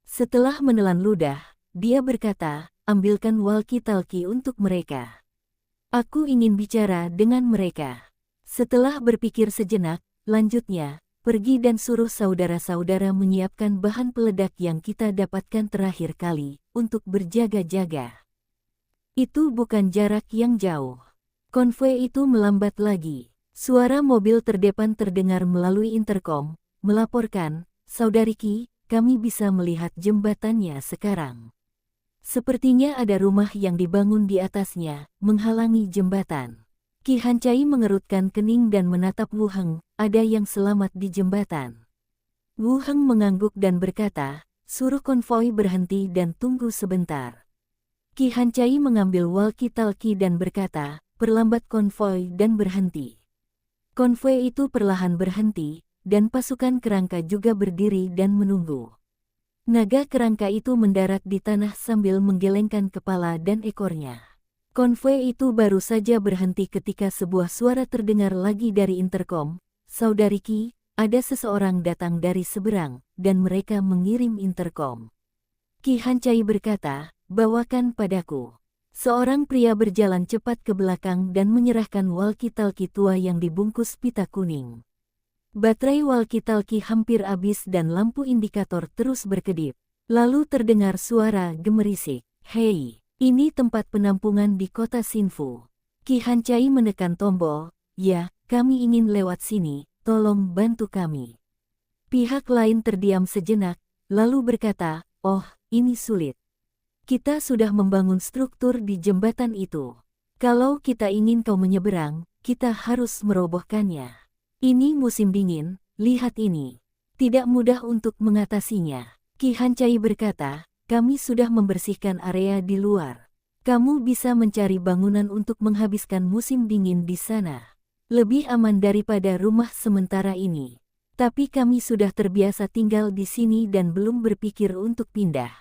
Setelah menelan ludah, dia berkata, ambilkan walkie-talkie untuk mereka. Aku ingin bicara dengan mereka. Setelah berpikir sejenak, lanjutnya, pergi dan suruh saudara-saudara menyiapkan bahan peledak yang kita dapatkan terakhir kali, untuk berjaga-jaga. Itu bukan jarak yang jauh. Konvoi itu melambat lagi. Suara mobil terdepan terdengar melalui interkom, melaporkan, Saudari Qi, kami bisa melihat jembatannya sekarang. Sepertinya ada rumah yang dibangun di atasnya, menghalangi jembatan. Qi Hancai mengerutkan kening dan menatap Wu Heng, ada yang selamat di jembatan. Wu Heng mengangguk dan berkata, suruh konvoi berhenti dan tunggu sebentar. Qi Hancai mengambil walkie-talkie dan berkata, perlambat konvoi dan berhenti. Konvoi itu perlahan berhenti, dan pasukan kerangka juga berdiri dan menunggu. Naga kerangka itu mendarat di tanah sambil menggelengkan kepala dan ekornya. Konvoi itu baru saja berhenti ketika sebuah suara terdengar lagi dari interkom, Saudari Qi, ada seseorang datang dari seberang, dan mereka mengirim interkom. Qi Hancai berkata, bawakan padaku. Seorang pria berjalan cepat ke belakang dan menyerahkan walkie-talkie tua yang dibungkus pita kuning. Baterai walkie-talkie hampir habis dan lampu indikator terus berkedip. Lalu terdengar suara gemerisik. Hei, ini tempat penampungan di kota Xinfu. Qi Hancai menekan tombol. Ya, kami ingin lewat sini, tolong bantu kami. Pihak lain terdiam sejenak, lalu berkata, oh, ini sulit. Kita sudah membangun struktur di jembatan itu. Kalau kita ingin kau menyeberang, kita harus merobohkannya. Ini musim dingin, lihat ini. Tidak mudah untuk mengatasinya. Qi Hancai berkata, kami sudah membersihkan area di luar. Kamu bisa mencari bangunan untuk menghabiskan musim dingin di sana. Lebih aman daripada rumah sementara ini. Tapi kami sudah terbiasa tinggal di sini dan belum berpikir untuk pindah.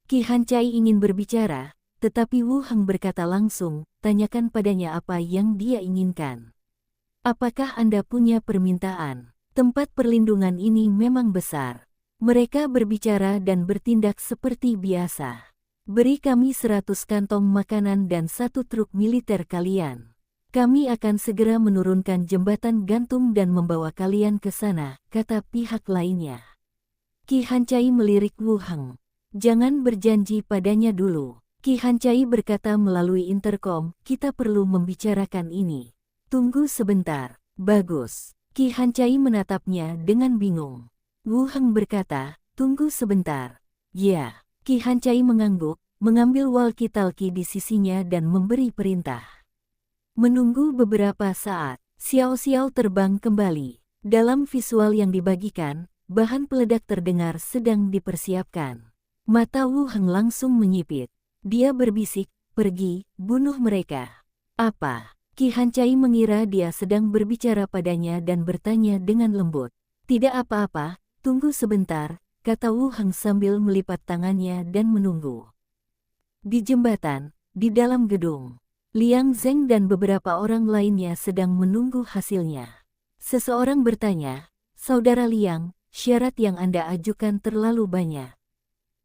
Qi Hancai ingin berbicara, tetapi Wu Heng berkata langsung, tanyakan padanya apa yang dia inginkan. Apakah Anda punya permintaan? Tempat perlindungan ini memang besar. Mereka berbicara dan bertindak seperti biasa. Beri kami 100 kantong makanan dan 1 truk militer kalian. Kami akan segera menurunkan jembatan gantung dan membawa kalian ke sana, kata pihak lainnya. Qi Hancai melirik Wu Heng. Jangan berjanji padanya dulu. Qi Hancai berkata melalui interkom, kita perlu membicarakan ini. Tunggu sebentar. Bagus. Qi Hancai menatapnya dengan bingung. Wu Heng berkata, tunggu sebentar. Ya. Qi Hancai mengangguk, mengambil walkie-talkie di sisinya dan memberi perintah. Menunggu beberapa saat, Xiao Xiao terbang kembali. Dalam visual yang dibagikan, bahan peledak terdengar sedang dipersiapkan. Mata Wu Heng langsung menyipit. Dia berbisik, "Pergi, bunuh mereka." "Apa?" Qi Hancai mengira dia sedang berbicara padanya dan bertanya dengan lembut. "Tidak apa-apa, tunggu sebentar," kata Wu Heng sambil melipat tangannya dan menunggu. Di jembatan, di dalam gedung, Liang Zeng dan beberapa orang lainnya sedang menunggu hasilnya. Seseorang bertanya, "Saudara Liang, syarat yang Anda ajukan terlalu banyak.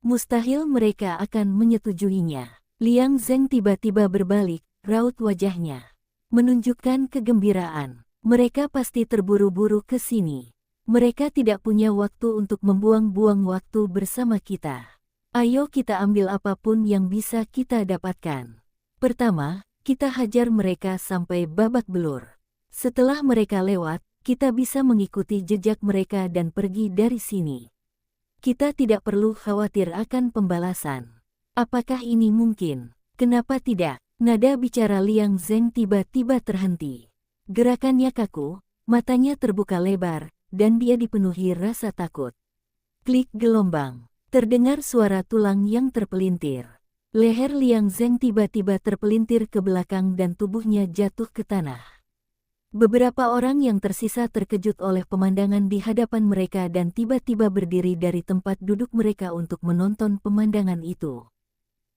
Mustahil mereka akan menyetujuinya." Liang Zeng tiba-tiba berbalik, raut wajahnya menunjukkan kegembiraan. "Mereka pasti terburu-buru ke sini. Mereka tidak punya waktu untuk membuang-buang waktu bersama kita. Ayo kita ambil apapun yang bisa kita dapatkan. Pertama, kita hajar mereka sampai babak belur. Setelah mereka lewat, kita bisa mengikuti jejak mereka dan pergi dari sini. Kita tidak perlu khawatir akan pembalasan. Apakah ini mungkin?" "Kenapa tidak?" Nada bicara Liang Zeng tiba-tiba terhenti. Gerakannya kaku, matanya terbuka lebar, dan dia dipenuhi rasa takut. Klik gelombang. Terdengar suara tulang yang terpelintir. Leher Liang Zeng tiba-tiba terpelintir ke belakang dan tubuhnya jatuh ke tanah. Beberapa orang yang tersisa terkejut oleh pemandangan di hadapan mereka dan tiba-tiba berdiri dari tempat duduk mereka untuk menonton pemandangan itu.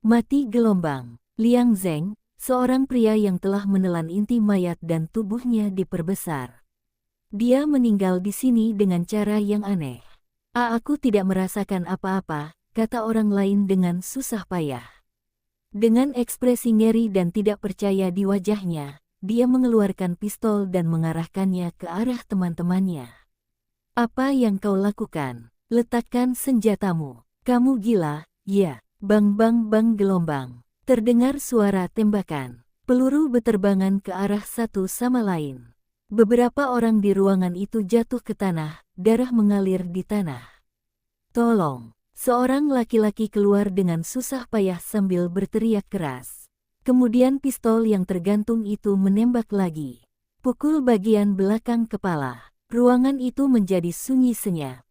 Mati gelombang. Liang Zeng, seorang pria yang telah menelan inti mayat dan tubuhnya diperbesar. Dia meninggal di sini dengan cara yang aneh. Aku tidak merasakan apa-apa," kata orang lain dengan susah payah. Dengan ekspresi ngeri dan tidak percaya di wajahnya, dia mengeluarkan pistol dan mengarahkannya ke arah teman-temannya. "Apa yang kau lakukan? Letakkan senjatamu. Kamu gila, ya?" Bang bang bang gelombang. Terdengar suara tembakan. Peluru beterbangan ke arah satu sama lain. Beberapa orang di ruangan itu jatuh ke tanah, darah mengalir di tanah. "Tolong!" Seorang laki-laki keluar dengan susah payah sambil berteriak keras. Kemudian pistol yang tergantung itu menembak lagi. Pukul bagian belakang kepala. Ruangan itu menjadi sunyi senyap.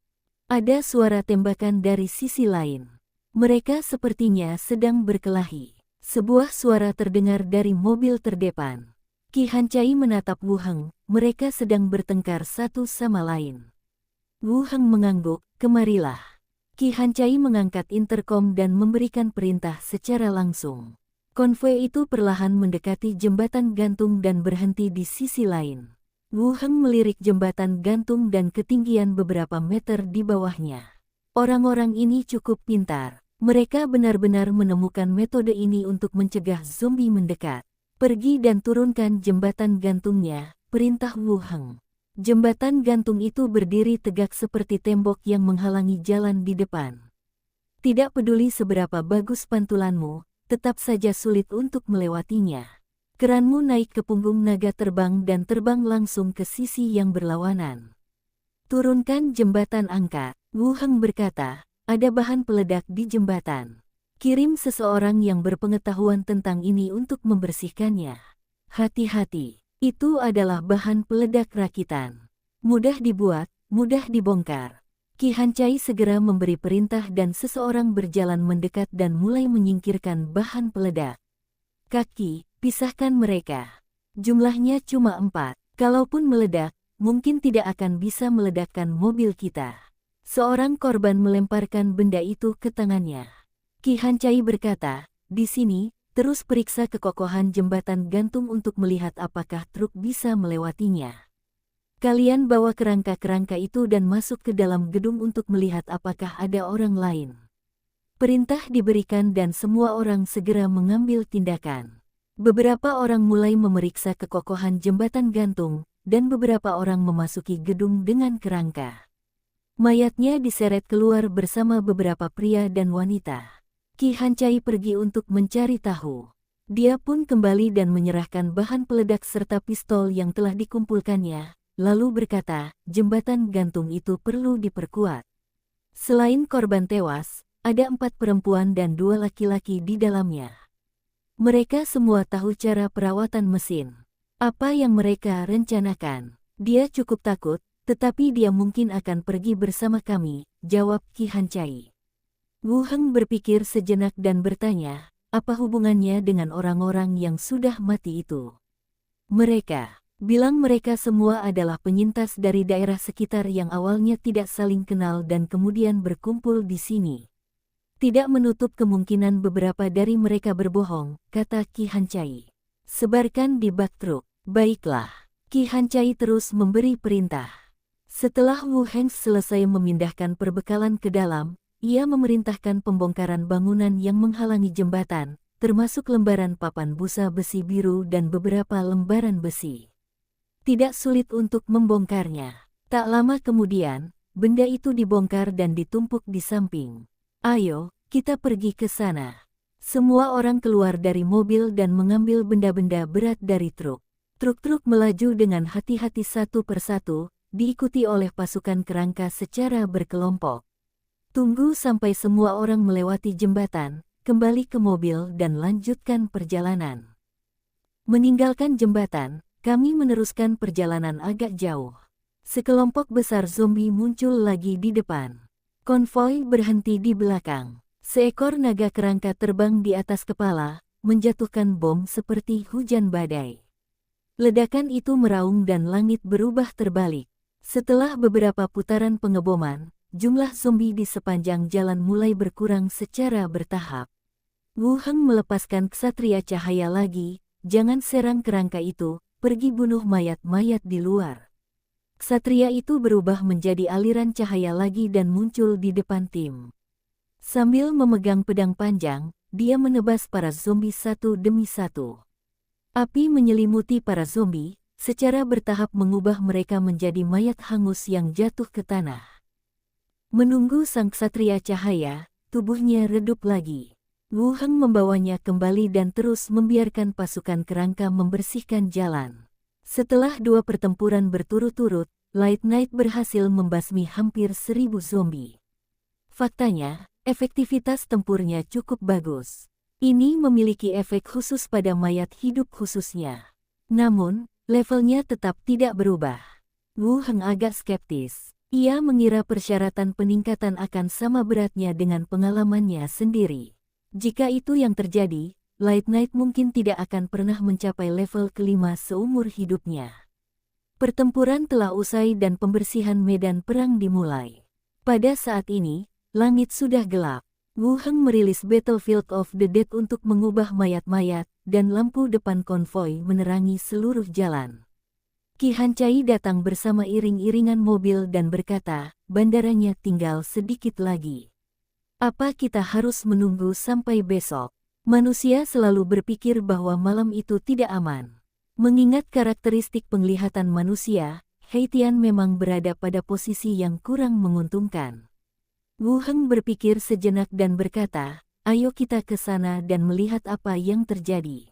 Ada suara tembakan dari sisi lain. Mereka sepertinya sedang berkelahi. Sebuah suara terdengar dari mobil terdepan. Qi Hancai menatap Wu Heng, mereka sedang bertengkar satu sama lain. Wu Heng mengangguk, "Kemarilah." Qi Hancai mengangkat interkom dan memberikan perintah secara langsung. Konvoi itu perlahan mendekati jembatan gantung dan berhenti di sisi lain. Wu Heng melirik jembatan gantung dan ketinggian beberapa meter di bawahnya. Orang-orang ini cukup pintar. Mereka benar-benar menemukan metode ini untuk mencegah zombie mendekat. "Pergi dan turunkan jembatan gantungnya," perintah Wu Heng. Jembatan gantung itu berdiri tegak seperti tembok yang menghalangi jalan di depan. Tidak peduli seberapa bagus pantulanmu, tetap saja sulit untuk melewatinya. Keranmu naik ke punggung naga terbang dan terbang langsung ke sisi yang berlawanan. "Turunkan jembatan angkat," Wu Heng berkata. "Ada bahan peledak di jembatan. Kirim seseorang yang berpengetahuan tentang ini untuk membersihkannya. Hati-hati, itu adalah bahan peledak rakitan. Mudah dibuat, mudah dibongkar." Qi Hancai segera memberi perintah dan seseorang berjalan mendekat dan mulai menyingkirkan bahan peledak. "Kaki, pisahkan mereka. Jumlahnya cuma 4. Kalaupun meledak, mungkin tidak akan bisa meledakkan mobil kita." Seorang korban melemparkan benda itu ke tangannya. Qi Hancai berkata, "Di sini, terus periksa kekokohan jembatan gantung untuk melihat apakah truk bisa melewatinya. Kalian bawa kerangka-kerangka itu dan masuk ke dalam gedung untuk melihat apakah ada orang lain." Perintah diberikan dan semua orang segera mengambil tindakan. Beberapa orang mulai memeriksa kekokohan jembatan gantung, dan beberapa orang memasuki gedung dengan kerangka. Mayatnya diseret keluar bersama beberapa pria dan wanita. Qi Hancai pergi untuk mencari tahu. Dia pun kembali dan menyerahkan bahan peledak serta pistol yang telah dikumpulkannya, lalu berkata, "Jembatan gantung itu perlu diperkuat. Selain korban tewas, ada 4 perempuan dan 2 laki-laki di dalamnya. Mereka semua tahu cara perawatan mesin. Apa yang mereka rencanakan?" Dia cukup takut, tetapi dia mungkin akan pergi bersama kami, jawab Qi Hancai. Wu Heng berpikir sejenak dan bertanya, apa hubungannya dengan orang-orang yang sudah mati itu? Mereka bilang mereka semua adalah penyintas dari daerah sekitar yang awalnya tidak saling kenal dan kemudian berkumpul di sini. Tidak menutup kemungkinan beberapa dari mereka berbohong, kata Qi Hancai. Sebarkan di bak truk. Baiklah. Qi Hancai terus memberi perintah. Setelah Wu Heng selesai memindahkan perbekalan ke dalam, ia memerintahkan pembongkaran bangunan yang menghalangi jembatan, termasuk lembaran papan busa besi biru dan beberapa lembaran besi. Tidak sulit untuk membongkarnya. Tak lama kemudian, benda itu dibongkar dan ditumpuk di samping. Ayo, kita pergi ke sana. Semua orang keluar dari mobil dan mengambil benda-benda berat dari truk. Truk-truk melaju dengan hati-hati satu persatu, diikuti oleh pasukan kerangka secara berkelompok. Tunggu sampai semua orang melewati jembatan, kembali ke mobil dan lanjutkan perjalanan. Meninggalkan jembatan, kami meneruskan perjalanan agak jauh. Sekelompok besar zombie muncul lagi di depan. Konvoi berhenti di belakang. Seekor naga kerangka terbang di atas kepala, menjatuhkan bom seperti hujan badai. Ledakan itu meraung dan langit berubah terbalik. Setelah beberapa putaran pengeboman, jumlah zombie di sepanjang jalan mulai berkurang secara bertahap. Wu Heng melepaskan ksatria cahaya lagi, jangan serang kerangka itu, pergi bunuh mayat-mayat di luar. Ksatria itu berubah menjadi aliran cahaya lagi dan muncul di depan tim. Sambil memegang pedang panjang, dia menebas para zombie satu demi satu. Api menyelimuti para zombie, secara bertahap mengubah mereka menjadi mayat hangus yang jatuh ke tanah. Menunggu sang ksatria cahaya, tubuhnya redup lagi. Wu Heng membawanya kembali dan terus membiarkan pasukan kerangka membersihkan jalan. Setelah 2 pertempuran berturut-turut, Light Knight berhasil membasmi hampir 1000 zombie. Faktanya, efektivitas tempurnya cukup bagus. Ini memiliki efek khusus pada mayat hidup khususnya. Namun, levelnya tetap tidak berubah. Wu Heng agak skeptis. Ia mengira persyaratan peningkatan akan sama beratnya dengan pengalamannya sendiri. Jika itu yang terjadi, Light Knight mungkin tidak akan pernah mencapai level kelima seumur hidupnya. Pertempuran telah usai dan pembersihan medan perang dimulai. Pada saat ini, langit sudah gelap. Wu Heng merilis Battlefield of the Dead untuk mengubah mayat-mayat, dan lampu depan konvoi menerangi seluruh jalan. Qi Hancai datang bersama iring-iringan mobil dan berkata, bandaranya tinggal sedikit lagi. Apa kita harus menunggu sampai besok? Manusia selalu berpikir bahwa malam itu tidak aman. Mengingat karakteristik penglihatan manusia, Heitian memang berada pada posisi yang kurang menguntungkan. Wu Heng berpikir sejenak dan berkata, ayo kita ke sana dan melihat apa yang terjadi.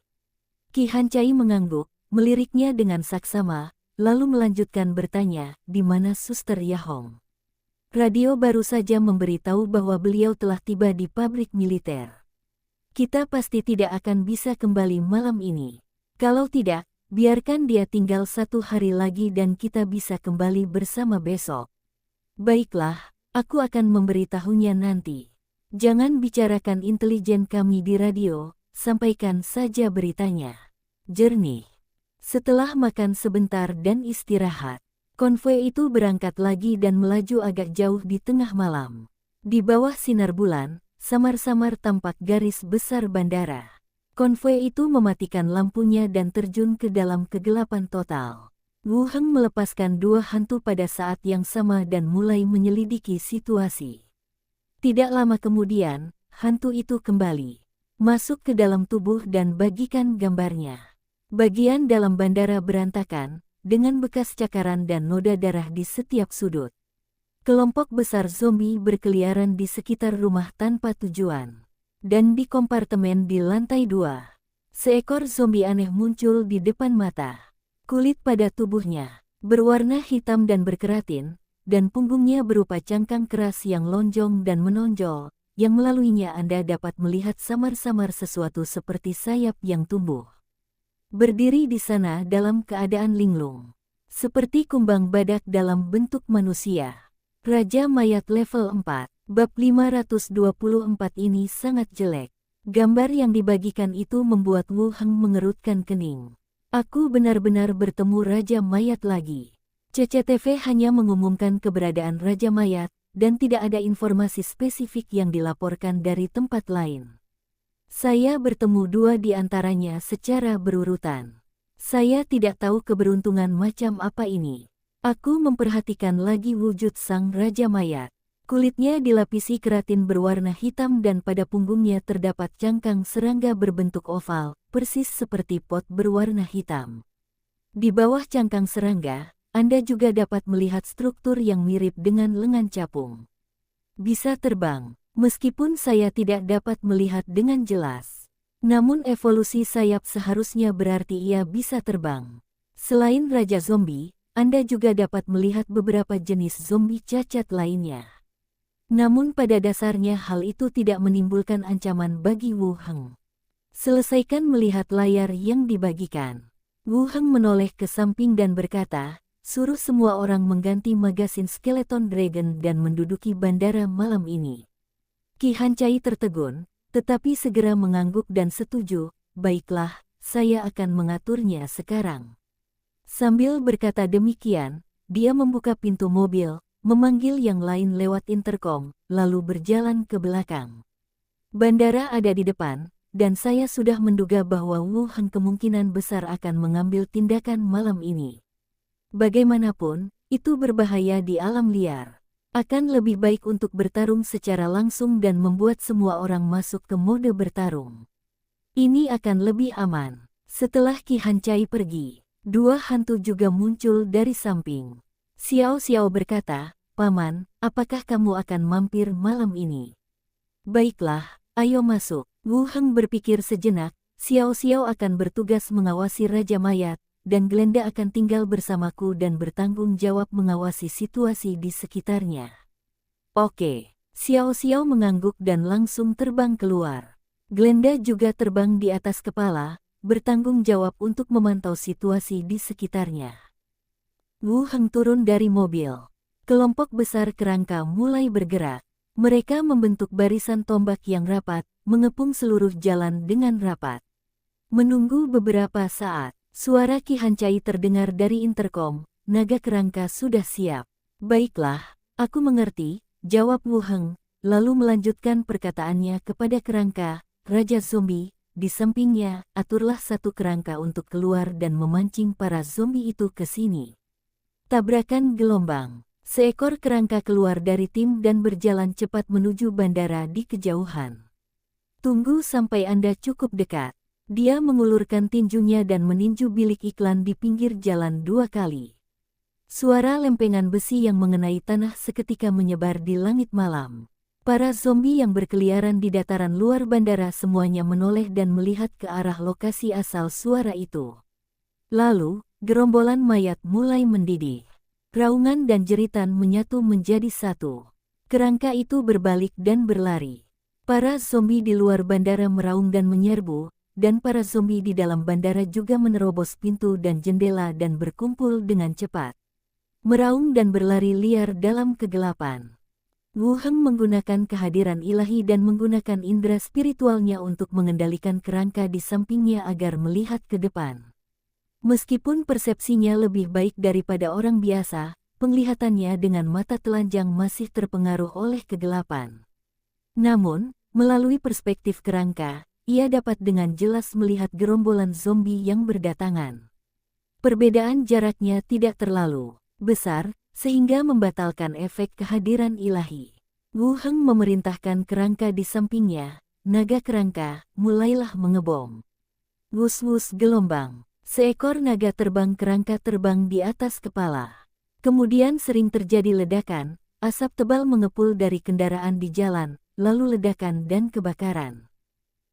Qi Hancai mengangguk, meliriknya dengan saksama, lalu melanjutkan bertanya, di mana Suster Yahong? Radio baru saja memberitahu bahwa beliau telah tiba di pabrik militer. Kita pasti tidak akan bisa kembali malam ini. Kalau tidak, biarkan dia tinggal 1 hari lagi dan kita bisa kembali bersama besok. Baiklah. Aku akan memberitahunya nanti. Jangan bicarakan intelijen kami di radio, sampaikan saja beritanya. Jernih. Setelah makan sebentar dan istirahat, konvoi itu berangkat lagi dan melaju agak jauh di tengah malam. Di bawah sinar bulan, samar-samar tampak garis besar bandara. Konvoi itu mematikan lampunya dan terjun ke dalam kegelapan total. Wu Heng melepaskan 2 hantu pada saat yang sama dan mulai menyelidiki situasi. Tidak lama kemudian, hantu itu kembali masuk ke dalam tubuh dan bagikan gambarnya. Bagian dalam bandara berantakan, dengan bekas cakaran dan noda darah di setiap sudut. Kelompok besar zombie berkeliaran di sekitar rumah tanpa tujuan. Dan di kompartemen di lantai 2, seekor zombie aneh muncul di depan mata. Kulit pada tubuhnya berwarna hitam dan berkeratin, dan punggungnya berupa cangkang keras yang lonjong dan menonjol, yang melaluinya Anda dapat melihat samar-samar sesuatu seperti sayap yang tumbuh. Berdiri di sana dalam keadaan linglung. seperti kumbang badak dalam bentuk manusia. Raja mayat level 4, bab 524 ini sangat jelek. Gambar yang dibagikan itu membuat Wu Heng mengerutkan kening. Aku benar-benar bertemu Raja Mayat lagi. CCTV hanya mengumumkan keberadaan Raja Mayat, dan tidak ada informasi spesifik yang dilaporkan dari tempat lain. Saya bertemu dua di antaranya secara berurutan. Saya tidak tahu keberuntungan macam apa ini. Aku memperhatikan lagi wujud sang Raja Mayat. Kulitnya dilapisi keratin berwarna hitam dan pada punggungnya terdapat cangkang serangga berbentuk oval, persis seperti pot berwarna hitam. Di bawah cangkang serangga, Anda juga dapat melihat struktur yang mirip dengan lengan capung. Bisa terbang, meskipun saya tidak dapat melihat dengan jelas. Namun evolusi sayap seharusnya berarti ia bisa terbang. Selain Raja Zombie, Anda juga dapat melihat beberapa jenis zombie cacat lainnya. Namun pada dasarnya hal itu tidak menimbulkan ancaman bagi Wu Heng. Selesaikan melihat layar yang dibagikan. Wu Heng menoleh ke samping dan berkata, suruh semua orang mengganti magasin Skeleton Dragon dan menduduki bandara malam ini. Qi Hancai tertegun, tetapi segera mengangguk dan setuju, baiklah, saya akan mengaturnya sekarang. Sambil berkata demikian, dia membuka pintu mobil, memanggil yang lain lewat interkom, lalu berjalan ke belakang. Bandara ada di depan, dan saya sudah menduga bahwa Wu Heng kemungkinan besar akan mengambil tindakan malam ini. Bagaimanapun, itu berbahaya di alam liar. Akan lebih baik untuk bertarung secara langsung dan membuat semua orang masuk ke mode bertarung. Ini akan lebih aman. Setelah Qi Hancai pergi, dua hantu juga muncul dari samping. Xiao Xiao berkata, Paman, apakah kamu akan mampir malam ini? Baiklah, ayo masuk. Wu Heng berpikir sejenak, Xiao Xiao akan bertugas mengawasi Raja Mayat, dan Glenda akan tinggal bersamaku dan bertanggung jawab mengawasi situasi di sekitarnya. Oke, Xiao Xiao mengangguk dan langsung terbang keluar. Glenda juga terbang di atas kepala, bertanggung jawab untuk memantau situasi di sekitarnya. Wu Heng turun dari mobil. Kelompok besar kerangka mulai bergerak. Mereka membentuk barisan tombak yang rapat, mengepung seluruh jalan dengan rapat. Menunggu beberapa saat, suara Qi Hancai terdengar dari interkom, naga kerangka sudah siap. Baiklah, aku mengerti, jawab Wu Heng, lalu melanjutkan perkataannya kepada kerangka, Raja Zombie, di sampingnya, aturlah satu kerangka untuk keluar dan memancing para zombie itu ke sini. Tabrakan gelombang. Seekor kerangka keluar dari tim dan berjalan cepat menuju bandara di kejauhan. Tunggu sampai Anda cukup dekat. Dia mengulurkan tinjunya dan meninju bilik iklan di pinggir jalan 2 kali. Suara lempengan besi yang mengenai tanah seketika menyebar di langit malam. Para zombie yang berkeliaran di dataran luar bandara semuanya menoleh dan melihat ke arah lokasi asal suara itu. Lalu, gerombolan mayat mulai mendidih. Raungan dan jeritan menyatu menjadi satu. Kerangka itu berbalik dan berlari. Para zombie di luar bandara meraung dan menyerbu, dan para zombie di dalam bandara juga menerobos pintu dan jendela dan berkumpul dengan cepat. Meraung dan berlari liar dalam kegelapan. Wu Heng menggunakan kehadiran ilahi dan menggunakan indera spiritualnya untuk mengendalikan kerangka di sampingnya agar melihat ke depan. Meskipun persepsinya lebih baik daripada orang biasa, penglihatannya dengan mata telanjang masih terpengaruh oleh kegelapan. Namun, melalui perspektif kerangka, ia dapat dengan jelas melihat gerombolan zombie yang berdatangan. Perbedaan jaraknya tidak terlalu besar, sehingga membatalkan efek kehadiran ilahi. Wu Heng memerintahkan kerangka di sampingnya, naga kerangka, mulailah mengebom. Wus-wus gelombang. Seekor naga terbang kerangka terbang di atas kepala. Kemudian sering terjadi ledakan, asap tebal mengepul dari kendaraan di jalan, lalu ledakan dan kebakaran.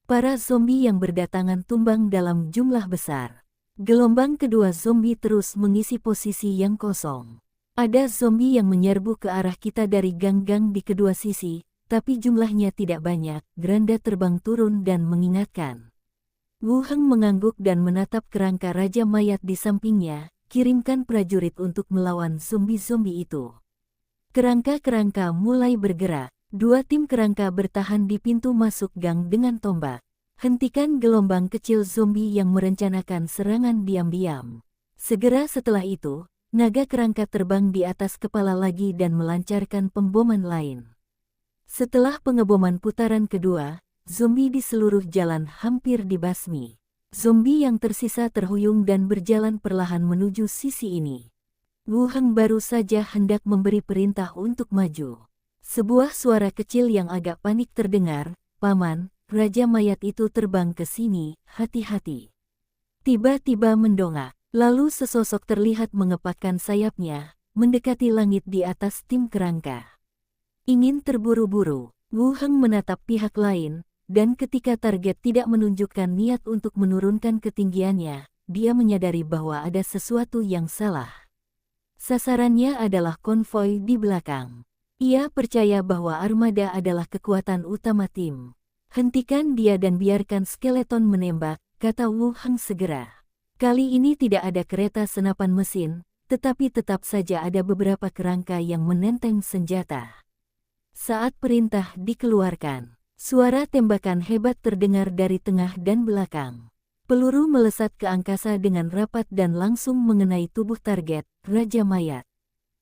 Para zombie yang berdatangan tumbang dalam jumlah besar. Gelombang kedua zombie terus mengisi posisi yang kosong. Ada zombie yang menyerbu ke arah kita dari gang-gang di kedua sisi, tapi jumlahnya tidak banyak. Geranda terbang turun dan mengingatkan. Wu Heng mengangguk dan menatap kerangka Raja Mayat di sampingnya. kirimkan prajurit untuk melawan zombie-zombie itu. Kerangka-kerangka mulai bergerak. 2 tim kerangka bertahan di pintu masuk gang dengan tombak. Hentikan gelombang kecil zombie yang merencanakan serangan diam-diam. Segera setelah itu, naga kerangka terbang di atas kepala lagi dan melancarkan pemboman lain. Setelah pengeboman putaran kedua, zombie di seluruh jalan hampir dibasmi. Zombie yang tersisa terhuyung dan berjalan perlahan menuju sisi ini. Wu Heng baru saja hendak memberi perintah untuk maju. Sebuah suara kecil yang agak panik terdengar, "Paman, Raja Mayat itu terbang ke sini, hati-hati." Tiba-tiba mendongak, lalu sesosok terlihat mengepakkan sayapnya, mendekati langit di atas tim kerangka. Ingin terburu-buru, Wu Heng menatap pihak lain, dan ketika target tidak menunjukkan niat untuk menurunkan ketinggiannya, dia menyadari bahwa ada sesuatu yang salah. Sasarannya adalah konvoi di belakang. Ia percaya bahwa armada adalah kekuatan utama tim. "Hentikan dia dan biarkan skeleton menembak," kata Wu Heng segera. Kali ini tidak ada kereta senapan mesin, tetapi tetap saja ada beberapa kerangka yang menenteng senjata. Saat perintah dikeluarkan, suara tembakan hebat terdengar dari tengah dan belakang. Peluru melesat ke angkasa dengan rapat dan langsung mengenai tubuh target, Raja Mayat.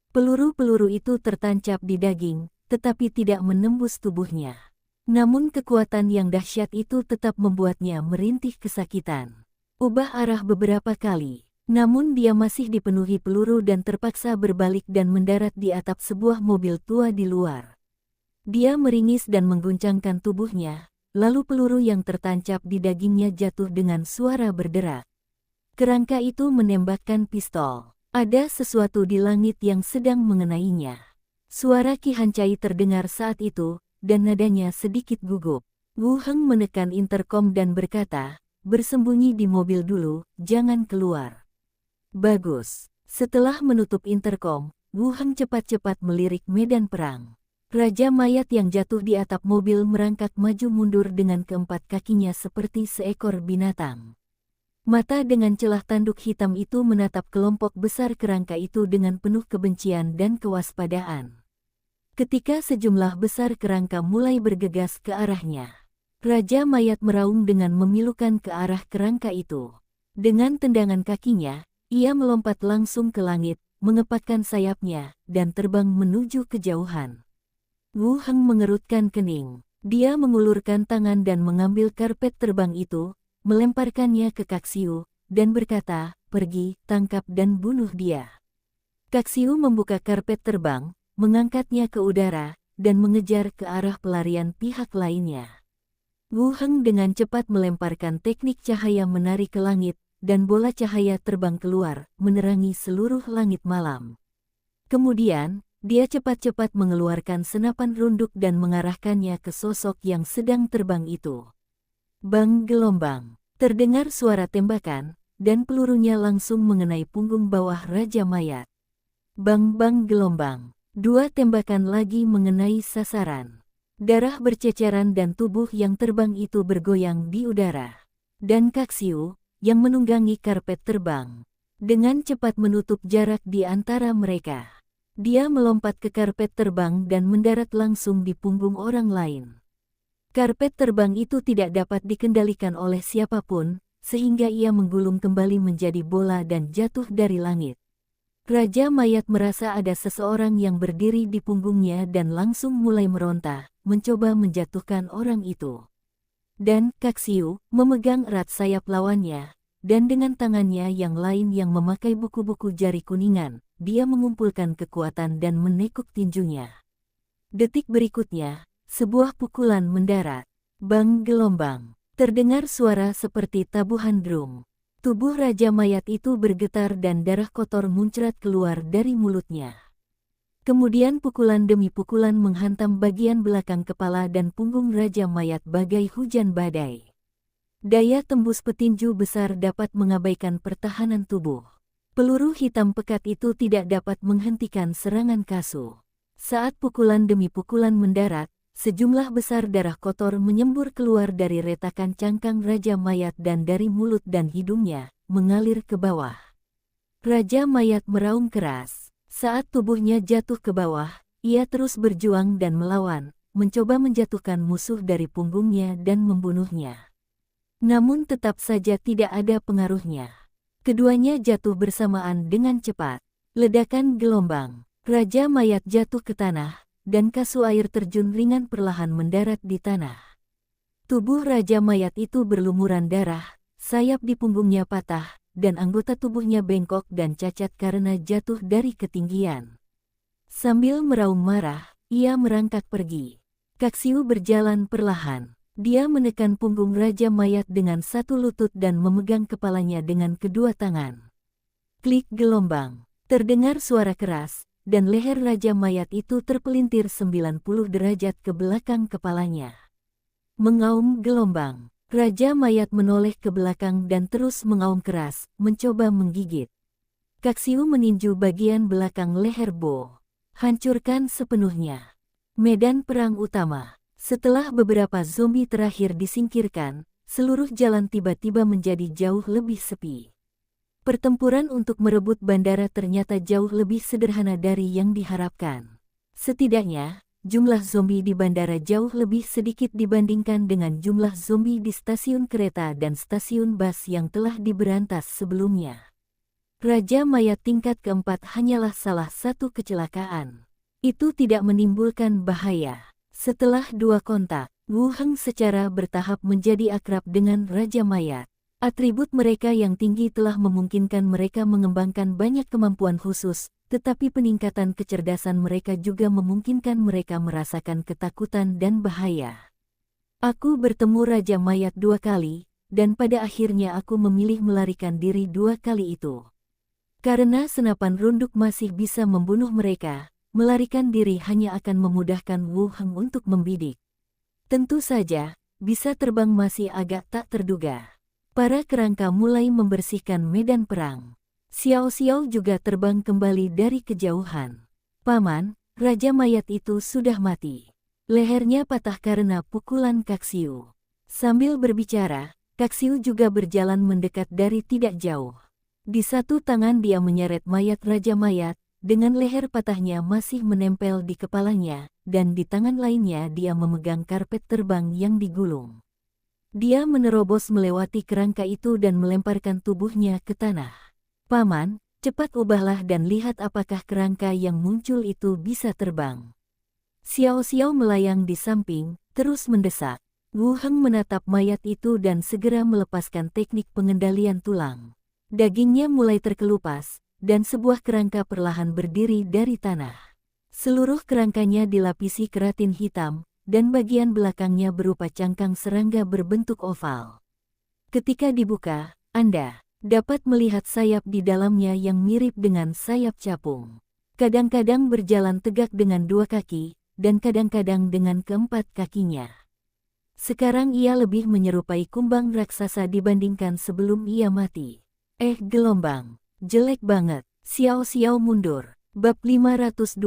Peluru-peluru itu tertancap di daging, tetapi tidak menembus tubuhnya. Namun kekuatan yang dahsyat itu tetap membuatnya merintih kesakitan. Ubah arah beberapa kali, namun dia masih dipenuhi peluru dan terpaksa berbalik dan mendarat di atap sebuah mobil tua di luar. Dia meringis dan mengguncangkan tubuhnya, lalu peluru yang tertancap di dagingnya jatuh dengan suara berderak. Kerangka itu menembakkan pistol. Ada sesuatu di langit yang sedang mengenainya. Suara Ki Hancai terdengar saat itu, dan nadanya sedikit gugup. Wu Heng menekan interkom dan berkata, "Bersembunyi di mobil dulu, jangan keluar." Bagus. Setelah menutup interkom, Wu Heng cepat-cepat melirik medan perang. Raja Mayat yang jatuh di atap mobil merangkak maju mundur dengan keempat kakinya seperti seekor binatang. Mata dengan celah tanduk hitam itu menatap kelompok besar kerangka itu dengan penuh kebencian dan kewaspadaan. Ketika sejumlah besar kerangka mulai bergegas ke arahnya, Raja Mayat meraung dengan memilukan ke arah kerangka itu. Dengan tendangan kakinya, ia melompat langsung ke langit, mengepakkan sayapnya, dan terbang menuju kejauhan. Wu Heng mengerutkan kening. Dia mengulurkan tangan dan mengambil karpet terbang itu, melemparkannya ke Kaxiu, dan berkata, "Pergi, tangkap dan bunuh dia." Kaxiu membuka karpet terbang, mengangkatnya ke udara, dan mengejar ke arah pelarian pihak lainnya. Wu Heng dengan cepat melemparkan teknik cahaya menari ke langit, dan bola cahaya terbang keluar, menerangi seluruh langit malam. Kemudian, dia cepat-cepat mengeluarkan senapan runduk dan mengarahkannya ke sosok yang sedang terbang itu. Bang gelombang. Terdengar suara tembakan, dan pelurunya langsung mengenai punggung bawah Raja Mayat. Bang-bang gelombang. 2 tembakan lagi mengenai sasaran. Darah berceceran dan tubuh yang terbang itu bergoyang di udara. Dan Kaxiu, yang menunggangi karpet terbang, dengan cepat menutup jarak di antara mereka. Dia melompat ke karpet terbang dan mendarat langsung di punggung orang lain. Karpet terbang itu tidak dapat dikendalikan oleh siapapun, sehingga ia menggulung kembali menjadi bola dan jatuh dari langit. Raja Mayat merasa ada seseorang yang berdiri di punggungnya dan langsung mulai meronta, mencoba menjatuhkan orang itu. Dan Kaxiu memegang erat sayap lawannya, dan dengan tangannya yang lain yang memakai buku-buku jari kuningan, dia mengumpulkan kekuatan dan menekuk tinjunya. Detik berikutnya, sebuah pukulan mendarat. Bang gelombang. Terdengar suara seperti tabuhan drum. Tubuh Raja Mayat itu bergetar dan darah kotor muncrat keluar dari mulutnya. Kemudian pukulan demi pukulan menghantam bagian belakang kepala dan punggung Raja Mayat bagai hujan badai. Daya tembus petinju besar dapat mengabaikan pertahanan tubuh. Peluru hitam pekat itu tidak dapat menghentikan serangan Kasu. Saat pukulan demi pukulan mendarat, sejumlah besar darah kotor menyembur keluar dari retakan cangkang Raja Mayat dan dari mulut dan hidungnya, mengalir ke bawah. Raja Mayat meraung keras. Saat tubuhnya jatuh ke bawah, ia terus berjuang dan melawan, mencoba menjatuhkan musuh dari punggungnya dan membunuhnya. Namun tetap saja tidak ada pengaruhnya. Keduanya jatuh bersamaan dengan cepat. Ledakan gelombang. Raja Mayat jatuh ke tanah, dan kasu air terjun ringan perlahan mendarat di tanah. Tubuh Raja Mayat itu berlumuran darah, sayap di punggungnya patah, dan anggota tubuhnya bengkok dan cacat karena jatuh dari ketinggian. Sambil meraung marah, ia merangkak pergi. Kaksiu berjalan perlahan. Dia menekan punggung Raja Mayat dengan satu lutut dan memegang kepalanya dengan kedua tangan. Klik gelombang. Terdengar suara keras, dan leher Raja Mayat itu terpelintir 90 derajat ke belakang kepalanya. Mengaum gelombang. Raja Mayat menoleh ke belakang dan terus mengaum keras, mencoba menggigit. Kaksiu meninju bagian belakang leher Bo. Hancurkan sepenuhnya. Medan perang utama. Setelah beberapa zombie terakhir disingkirkan, seluruh jalan tiba-tiba menjadi jauh lebih sepi. Pertempuran untuk merebut bandara ternyata jauh lebih sederhana dari yang diharapkan. Setidaknya, jumlah zombie di bandara jauh lebih sedikit dibandingkan dengan jumlah zombie di stasiun kereta dan stasiun bus yang telah diberantas sebelumnya. Raja Mayat tingkat keempat hanyalah salah satu kecelakaan. Itu tidak menimbulkan bahaya. Setelah 2 kontak, Wu Heng secara bertahap menjadi akrab dengan Raja Mayat. Atribut mereka yang tinggi telah memungkinkan mereka mengembangkan banyak kemampuan khusus, tetapi peningkatan kecerdasan mereka juga memungkinkan mereka merasakan ketakutan dan bahaya. Aku bertemu Raja Mayat 2 kali, dan pada akhirnya aku memilih melarikan diri 2 kali itu. Karena senapan runduk masih bisa membunuh mereka, melarikan diri hanya akan memudahkan Wu Heng untuk membidik. Tentu saja, bisa terbang masih agak tak terduga. Para kerangka mulai membersihkan medan perang. Xiao Xiao juga terbang kembali dari kejauhan. Paman, Raja Mayat itu sudah mati. Lehernya patah karena pukulan Kaksiu. Sambil berbicara, Kaksiu juga berjalan mendekat dari tidak jauh. Di satu tangan dia menyeret mayat Raja Mayat, dengan leher patahnya masih menempel di kepalanya, dan di tangan lainnya dia memegang karpet terbang yang digulung. Dia menerobos melewati kerangka itu dan melemparkan tubuhnya ke tanah. Paman, cepat ubahlah dan lihat apakah kerangka yang muncul itu bisa terbang. Xiao Xiao melayang di samping, terus mendesak. Wu Heng menatap mayat itu dan segera melepaskan teknik pengendalian tulang. Dagingnya mulai terkelupas, dan sebuah kerangka perlahan berdiri dari tanah. Seluruh kerangkanya dilapisi keratin hitam, dan bagian belakangnya berupa cangkang serangga berbentuk oval. Ketika dibuka, Anda dapat melihat sayap di dalamnya yang mirip dengan sayap capung. Kadang-kadang berjalan tegak dengan 2 kaki, dan kadang-kadang dengan keempat kakinya. Sekarang ia lebih menyerupai kumbang raksasa dibandingkan sebelum ia mati. Gelombang. Jelek banget. Xiao Xiao mundur. Bab 525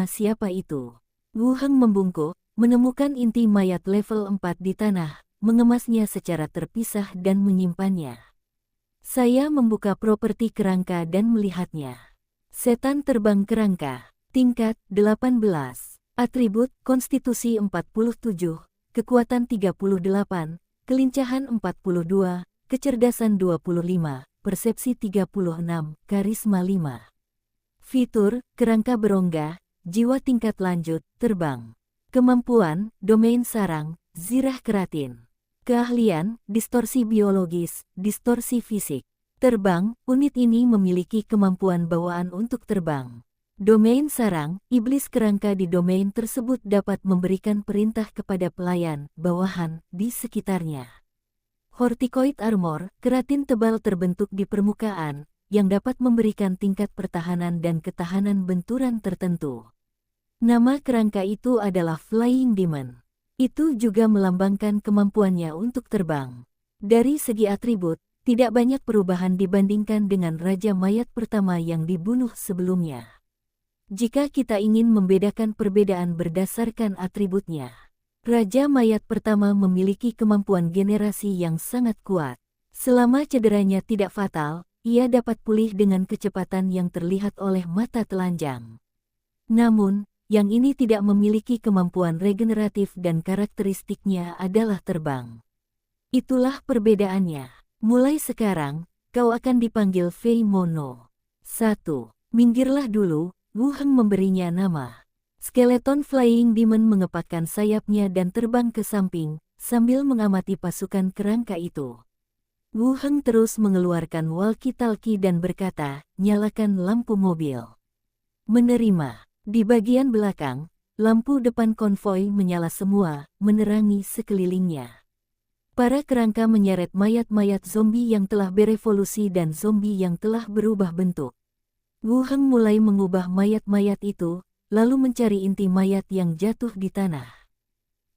siapa itu? Wu Heng membungkuk, menemukan inti mayat level 4 di tanah, mengemasnya secara terpisah dan menyimpannya. Saya membuka properti kerangka dan melihatnya. Setan terbang kerangka. Tingkat 18. Atribut konstitusi 47, kekuatan 38, kelincahan 42, kecerdasan 25. Persepsi 36, karisma 5. Fitur, kerangka berongga, jiwa tingkat lanjut, terbang. Kemampuan, domain sarang, zirah keratin. Keahlian, distorsi biologis, distorsi fisik. Terbang, unit ini memiliki kemampuan bawaan untuk terbang. Domain sarang, iblis kerangka di domain tersebut dapat memberikan perintah kepada pelayan, bawahan, di sekitarnya. Horticoid armor, keratin tebal terbentuk di permukaan, yang dapat memberikan tingkat pertahanan dan ketahanan benturan tertentu. Nama kerangka itu adalah Flying Demon. Itu juga melambangkan kemampuannya untuk terbang. Dari segi atribut, tidak banyak perubahan dibandingkan dengan Raja Mayat pertama yang dibunuh sebelumnya. Jika kita ingin membedakan perbedaan berdasarkan atributnya, Raja Mayat pertama memiliki kemampuan generasi yang sangat kuat. Selama cederanya tidak fatal, ia dapat pulih dengan kecepatan yang terlihat oleh mata telanjang. Namun, yang ini tidak memiliki kemampuan regeneratif dan karakteristiknya adalah terbang. Itulah perbedaannya. Mulai sekarang, kau akan dipanggil Fei Mono. 1. Minggirlah dulu, Wu Heng memberinya nama. Skeleton Flying Demon mengepakkan sayapnya dan terbang ke samping, sambil mengamati pasukan kerangka itu. Wu Heng terus mengeluarkan walkie-talkie dan berkata, nyalakan lampu mobil. Menerima. Di bagian belakang, lampu depan konvoi menyala semua, menerangi sekelilingnya. Para kerangka menyeret mayat-mayat zombie yang telah berevolusi dan zombie yang telah berubah bentuk. Wu Heng mulai mengubah mayat-mayat itu, lalu mencari inti mayat yang jatuh di tanah.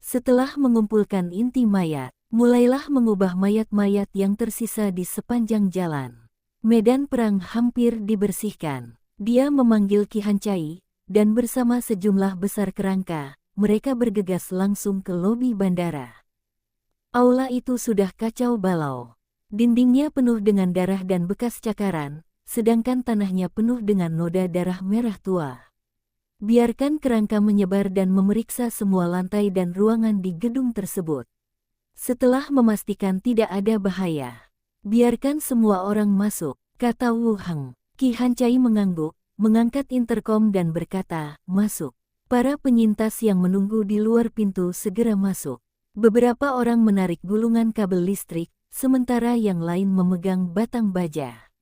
Setelah mengumpulkan inti mayat, mulailah mengubah mayat-mayat yang tersisa di sepanjang jalan. Medan perang hampir dibersihkan. Dia memanggil Qi Hancai, dan bersama sejumlah besar kerangka, mereka bergegas langsung ke lobi bandara. Aula itu sudah kacau balau. Dindingnya penuh dengan darah dan bekas cakaran, sedangkan tanahnya penuh dengan noda darah merah tua. Biarkan kerangka menyebar dan memeriksa semua lantai dan ruangan di gedung tersebut. Setelah memastikan tidak ada bahaya, biarkan semua orang masuk, kata Wu Heng. Qi Hancai mengangguk, mengangkat interkom dan berkata, masuk. Para penyintas yang menunggu di luar pintu segera masuk. Beberapa orang menarik gulungan kabel listrik, sementara yang lain memegang batang baja.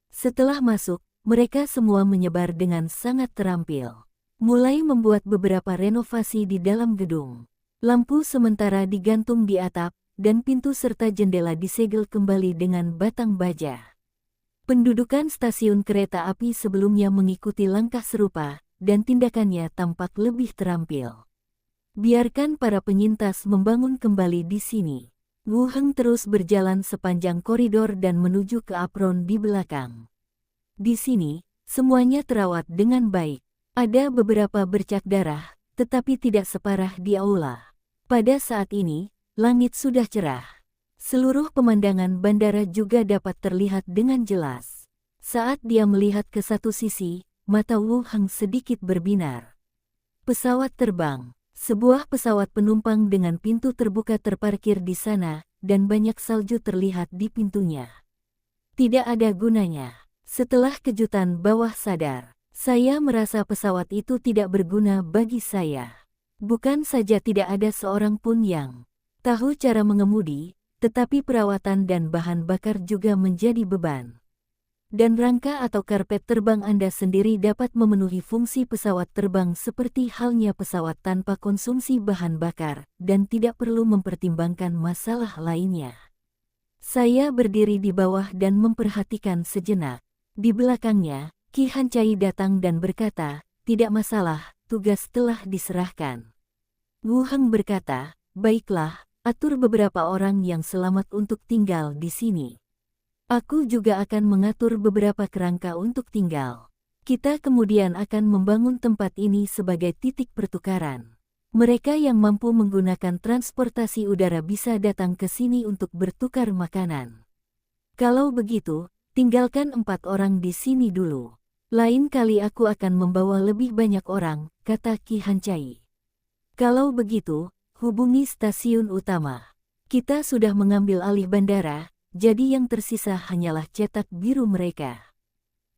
Setelah masuk, mereka semua menyebar dengan sangat terampil. Mulai membuat beberapa renovasi di dalam gedung. Lampu sementara digantung di atap, dan pintu serta jendela disegel kembali dengan batang baja. Pendudukan stasiun kereta api sebelumnya mengikuti langkah serupa, dan tindakannya tampak lebih terampil. Biarkan para penyintas membangun kembali di sini. Wu Heng terus berjalan sepanjang koridor dan menuju ke apron di belakang. Di sini, semuanya terawat dengan baik. Ada beberapa bercak darah, tetapi tidak separah di aula. Pada saat ini, langit sudah cerah. Seluruh pemandangan bandara juga dapat terlihat dengan jelas. Saat dia melihat ke satu sisi, mata Wu Heng sedikit berbinar. Pesawat terbang. Sebuah pesawat penumpang dengan pintu terbuka terparkir di sana, dan banyak salju terlihat di pintunya. Tidak ada gunanya. Setelah kejutan bawah sadar, saya merasa pesawat itu tidak berguna bagi saya. Bukan saja tidak ada seorang pun yang tahu cara mengemudi, tetapi perawatan dan bahan bakar juga menjadi beban. Dan rangka atau karpet terbang Anda sendiri dapat memenuhi fungsi pesawat terbang seperti halnya pesawat tanpa konsumsi bahan bakar, dan tidak perlu mempertimbangkan masalah lainnya. Saya berdiri di bawah dan memperhatikan sejenak. Di belakangnya, Qi Hancai datang dan berkata, tidak masalah, tugas telah diserahkan. Wu Heng berkata, baiklah, atur beberapa orang yang selamat untuk tinggal di sini. Aku juga akan mengatur beberapa kerangka untuk tinggal. Kita kemudian akan membangun tempat ini sebagai titik pertukaran. Mereka yang mampu menggunakan transportasi udara bisa datang ke sini untuk bertukar makanan. Kalau begitu, tinggalkan 4 orang di sini dulu. Lain kali aku akan membawa lebih banyak orang, kata Qi Hancai. Kalau begitu, hubungi stasiun utama. Kita sudah mengambil alih bandara, jadi yang tersisa hanyalah cetak biru mereka.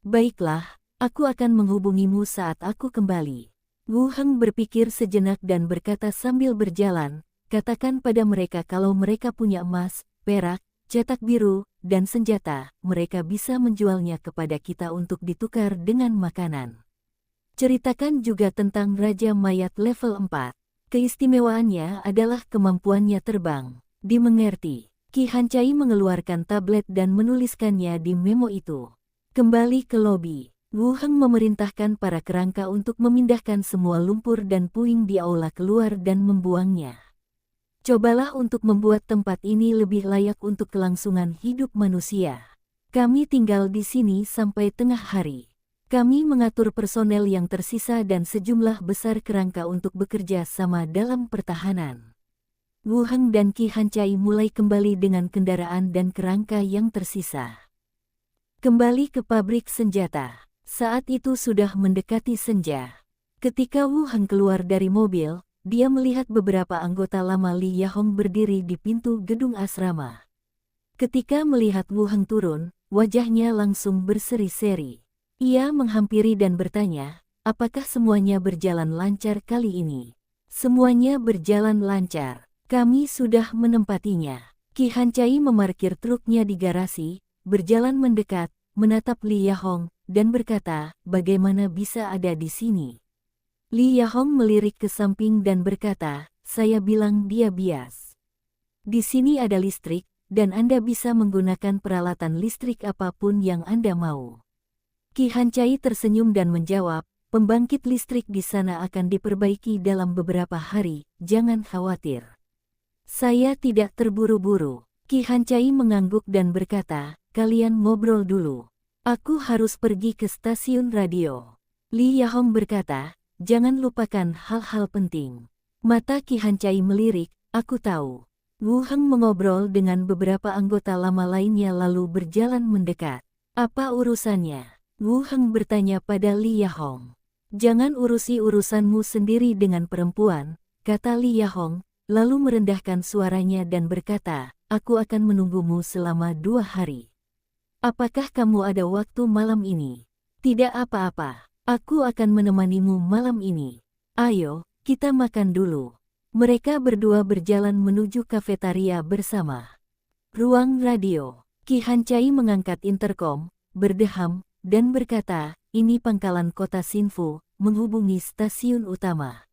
Baiklah, aku akan menghubungimu saat aku kembali. Wu Heng berpikir sejenak dan berkata sambil berjalan, katakan pada mereka kalau mereka punya emas, perak, cetak biru, dan senjata, mereka bisa menjualnya kepada kita untuk ditukar dengan makanan. Ceritakan juga tentang Raja Mayat level 4. Keistimewaannya adalah kemampuannya terbang. Dimengerti. Qi Hancai mengeluarkan tablet dan menuliskannya di memo itu. Kembali ke lobi. Wu Heng memerintahkan para kerangka untuk memindahkan semua lumpur dan puing di aula keluar dan membuangnya. Cobalah untuk membuat tempat ini lebih layak untuk kelangsungan hidup manusia. Kami tinggal di sini sampai tengah hari. Kami mengatur personel yang tersisa dan sejumlah besar kerangka untuk bekerja sama dalam pertahanan. Wu Heng dan Qi Hancai mulai kembali dengan kendaraan dan kerangka yang tersisa. Kembali ke pabrik senjata. Saat itu sudah mendekati senja. Ketika Wu Heng keluar dari mobil, dia melihat beberapa anggota lama Li Yahong berdiri di pintu gedung asrama. Ketika melihat Wu Heng turun, wajahnya langsung berseri-seri. Ia menghampiri dan bertanya, apakah semuanya berjalan lancar kali ini? Semuanya berjalan lancar. Kami sudah menempatinya. Qi Hancai memarkir truknya di garasi, berjalan mendekat, menatap Li Yahong, dan berkata, bagaimana bisa ada di sini? Li Yahong melirik ke samping dan berkata, saya bilang dia bias. Di sini ada listrik, dan Anda bisa menggunakan peralatan listrik apapun yang Anda mau. Qi Hancai tersenyum dan menjawab, pembangkit listrik di sana akan diperbaiki dalam beberapa hari, jangan khawatir. Saya tidak terburu-buru. Qi Hancai mengangguk dan berkata, kalian ngobrol dulu. Aku harus pergi ke stasiun radio. Li Yahong berkata, jangan lupakan hal-hal penting. Mata Qi Hancai melirik, aku tahu. Wu Heng mengobrol dengan beberapa anggota lama lainnya lalu berjalan mendekat. Apa urusannya? Wu Heng bertanya pada Li Yahong. Jangan urusi urusanmu sendiri dengan perempuan, kata Li Yahong, lalu merendahkan suaranya dan berkata, aku akan menunggumu selama 2 hari. Apakah kamu ada waktu malam ini? Tidak apa-apa, aku akan menemanimu malam ini. Ayo, kita makan dulu. Mereka berdua berjalan menuju kafetaria bersama. Ruang radio. Qi Hancai mengangkat interkom, berdeham, dan berkata, ini pangkalan kota Xinfu, menghubungi stasiun utama.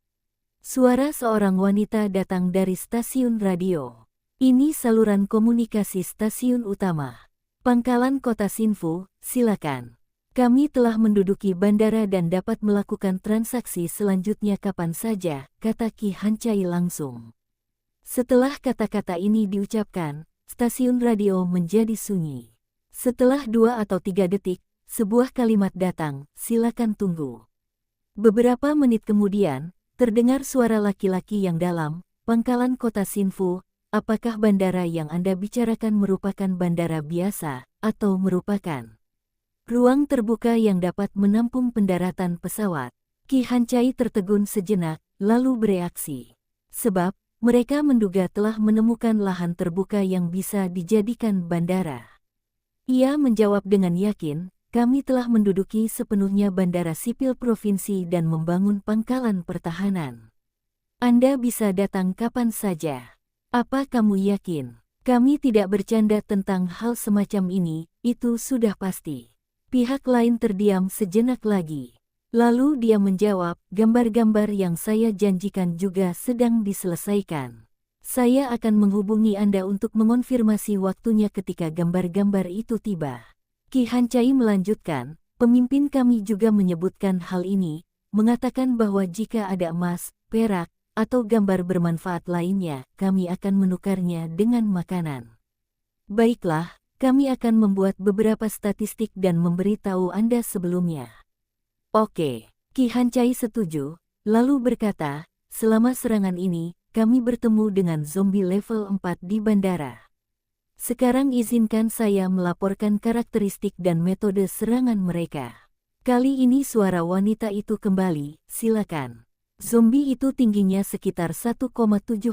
Suara seorang wanita datang dari stasiun radio. Ini saluran komunikasi stasiun utama. Pangkalan kota Xinfu, silakan. Kami telah menduduki bandara dan dapat melakukan transaksi selanjutnya kapan saja, kata Qi Hancai langsung. Setelah kata-kata ini diucapkan, stasiun radio menjadi sunyi. Setelah 2 atau 3 detik, sebuah kalimat datang, silakan tunggu. Beberapa menit kemudian, terdengar suara laki-laki yang dalam, pangkalan kota Xinfu, apakah bandara yang Anda bicarakan merupakan bandara biasa, atau merupakan ruang terbuka yang dapat menampung pendaratan pesawat? Qi Hancai tertegun sejenak, lalu bereaksi. Sebab, mereka menduga telah menemukan lahan terbuka yang bisa dijadikan bandara. Ia menjawab dengan yakin, kami telah menduduki sepenuhnya bandara sipil provinsi dan membangun pangkalan pertahanan. Anda bisa datang kapan saja. Apa kamu yakin? Kami tidak bercanda tentang hal semacam ini, itu sudah pasti. Pihak lain terdiam sejenak lagi. Lalu dia menjawab, gambar-gambar yang saya janjikan juga sedang diselesaikan. Saya akan menghubungi Anda untuk mengonfirmasi waktunya ketika gambar-gambar itu tiba. Qi Hancai melanjutkan, pemimpin kami juga menyebutkan hal ini, mengatakan bahwa jika ada emas, perak, atau gambar bermanfaat lainnya, kami akan menukarnya dengan makanan. Baiklah, kami akan membuat beberapa statistik dan memberitahu Anda sebelumnya. Oke, Qi Hancai setuju, lalu berkata, selama serangan ini, kami bertemu dengan zombie level 4 di bandara. Sekarang izinkan saya melaporkan karakteristik dan metode serangan mereka. Kali ini suara wanita itu kembali, silakan. Zombie itu tingginya sekitar 1,7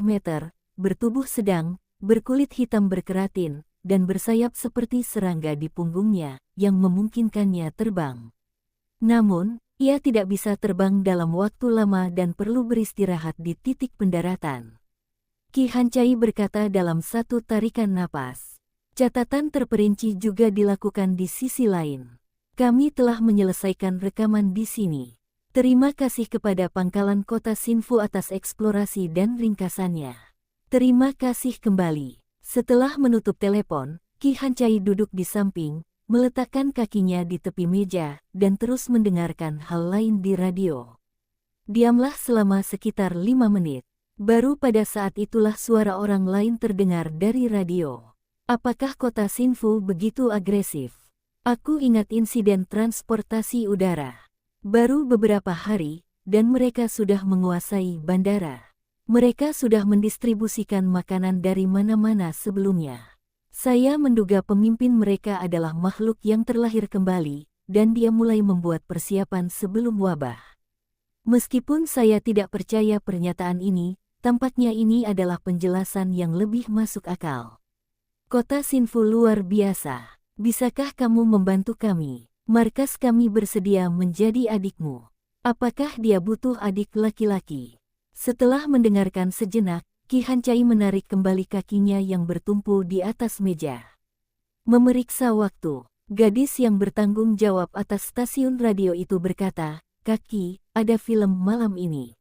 meter, bertubuh sedang, berkulit hitam berkeratin, dan bersayap seperti serangga di punggungnya, yang memungkinkannya terbang. Namun, ia tidak bisa terbang dalam waktu lama dan perlu beristirahat di titik pendaratan. Qi Hancai berkata dalam satu tarikan napas. Catatan terperinci juga dilakukan di sisi lain. Kami telah menyelesaikan rekaman di sini. Terima kasih kepada pangkalan kota Xinfu atas eksplorasi dan ringkasannya. Terima kasih kembali. Setelah menutup telepon, Qi Hancai duduk di samping, meletakkan kakinya di tepi meja, dan terus mendengarkan hal lain di radio. Diamlah selama sekitar 5 menit. Baru pada saat itulah suara orang lain terdengar dari radio. Apakah kota Xinfu begitu agresif? Aku ingat insiden transportasi udara. Baru beberapa hari, dan mereka sudah menguasai bandara. Mereka sudah mendistribusikan makanan dari mana-mana sebelumnya. Saya menduga pemimpin mereka adalah makhluk yang terlahir kembali, dan dia mulai membuat persiapan sebelum wabah. Meskipun saya tidak percaya pernyataan ini, tampaknya ini adalah penjelasan yang lebih masuk akal. Kota Sinfu luar biasa. Bisakah kamu membantu kami? Markas kami bersedia menjadi adikmu. Apakah dia butuh adik laki-laki? Setelah mendengarkan sejenak, Ki Hancai menarik kembali kakinya yang bertumpu di atas meja. Memeriksa waktu, gadis yang bertanggung jawab atas stasiun radio itu berkata, "Kaki, ada film malam ini.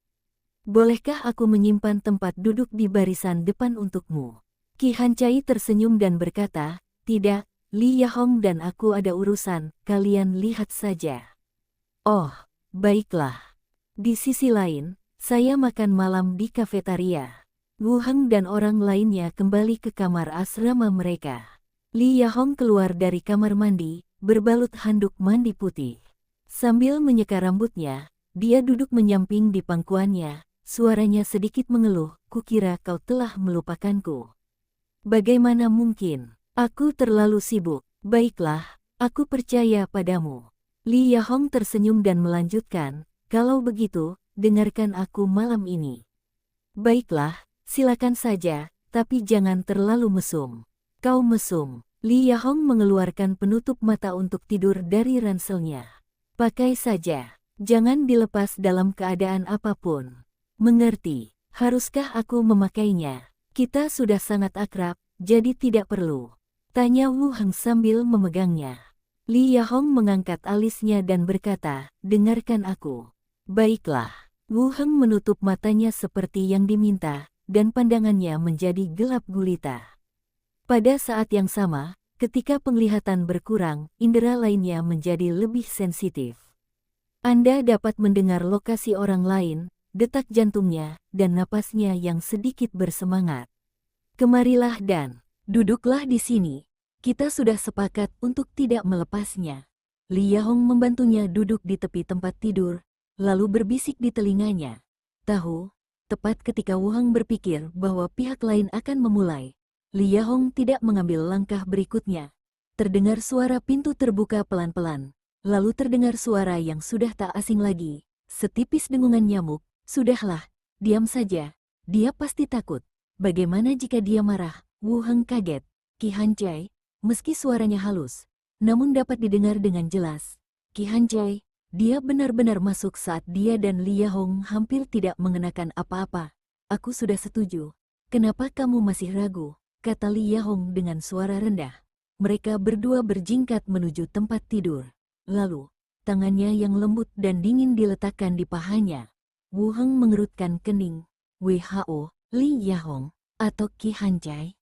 Bolehkah aku menyimpan tempat duduk di barisan depan untukmu?" Ki Hancai tersenyum dan berkata, "Tidak, Li Yahong dan aku ada urusan, kalian lihat saja." "Oh, baiklah." Di sisi lain, saya makan malam di kafetaria. Wu Heng dan orang lainnya kembali ke kamar asrama mereka. Li Yahong keluar dari kamar mandi, berbalut handuk mandi putih. Sambil menyeka rambutnya, dia duduk menyamping di pangkuannya, suaranya sedikit mengeluh, "Kukira kau telah melupakanku." "Bagaimana mungkin? Aku terlalu sibuk." "Baiklah, aku percaya padamu." Li Yahong tersenyum dan melanjutkan, "Kalau begitu, dengarkan aku malam ini." "Baiklah, silakan saja, tapi jangan terlalu mesum." "Kau mesum." Li Yahong mengeluarkan penutup mata untuk tidur dari ranselnya. "Pakai saja. Jangan dilepas dalam keadaan apapun." "Mengerti. Haruskah aku memakainya?" "Kita sudah sangat akrab, jadi tidak perlu." tanya Wu Heng sambil memegangnya. Li Yahong mengangkat alisnya dan berkata, "Dengarkan aku." "Baiklah." Wu Heng menutup matanya seperti yang diminta, dan pandangannya menjadi gelap gulita. Pada saat yang sama, ketika penglihatan berkurang, indera lainnya menjadi lebih sensitif. Anda dapat mendengar lokasi orang lain, detak jantungnya, dan napasnya yang sedikit bersemangat. "Kemarilah dan duduklah di sini. Kita sudah sepakat untuk tidak melepasnya." Li Yahong membantunya duduk di tepi tempat tidur, lalu berbisik di telinganya. "Tahu, tepat ketika Wu Heng berpikir bahwa pihak lain akan memulai, Li Yahong tidak mengambil langkah berikutnya. Terdengar suara pintu terbuka pelan-pelan, lalu terdengar suara yang sudah tak asing lagi, setipis dengungan nyamuk, "Sudahlah, diam saja. Dia pasti takut. Bagaimana jika dia marah?" Wu Heng kaget. Ki Hancai, meski suaranya halus, namun dapat didengar dengan jelas. "Ki Hancai." Dia benar-benar masuk saat dia dan Li Yahong hampir tidak mengenakan apa-apa. "Aku sudah setuju. Kenapa kamu masih ragu?" kata Li Yahong dengan suara rendah. Mereka berdua berjingkat menuju tempat tidur. Lalu, tangannya yang lembut dan dingin diletakkan di pahanya. Wu Heng mengerutkan kening. "WHO, Li Yahong, atau Ki Hancai?"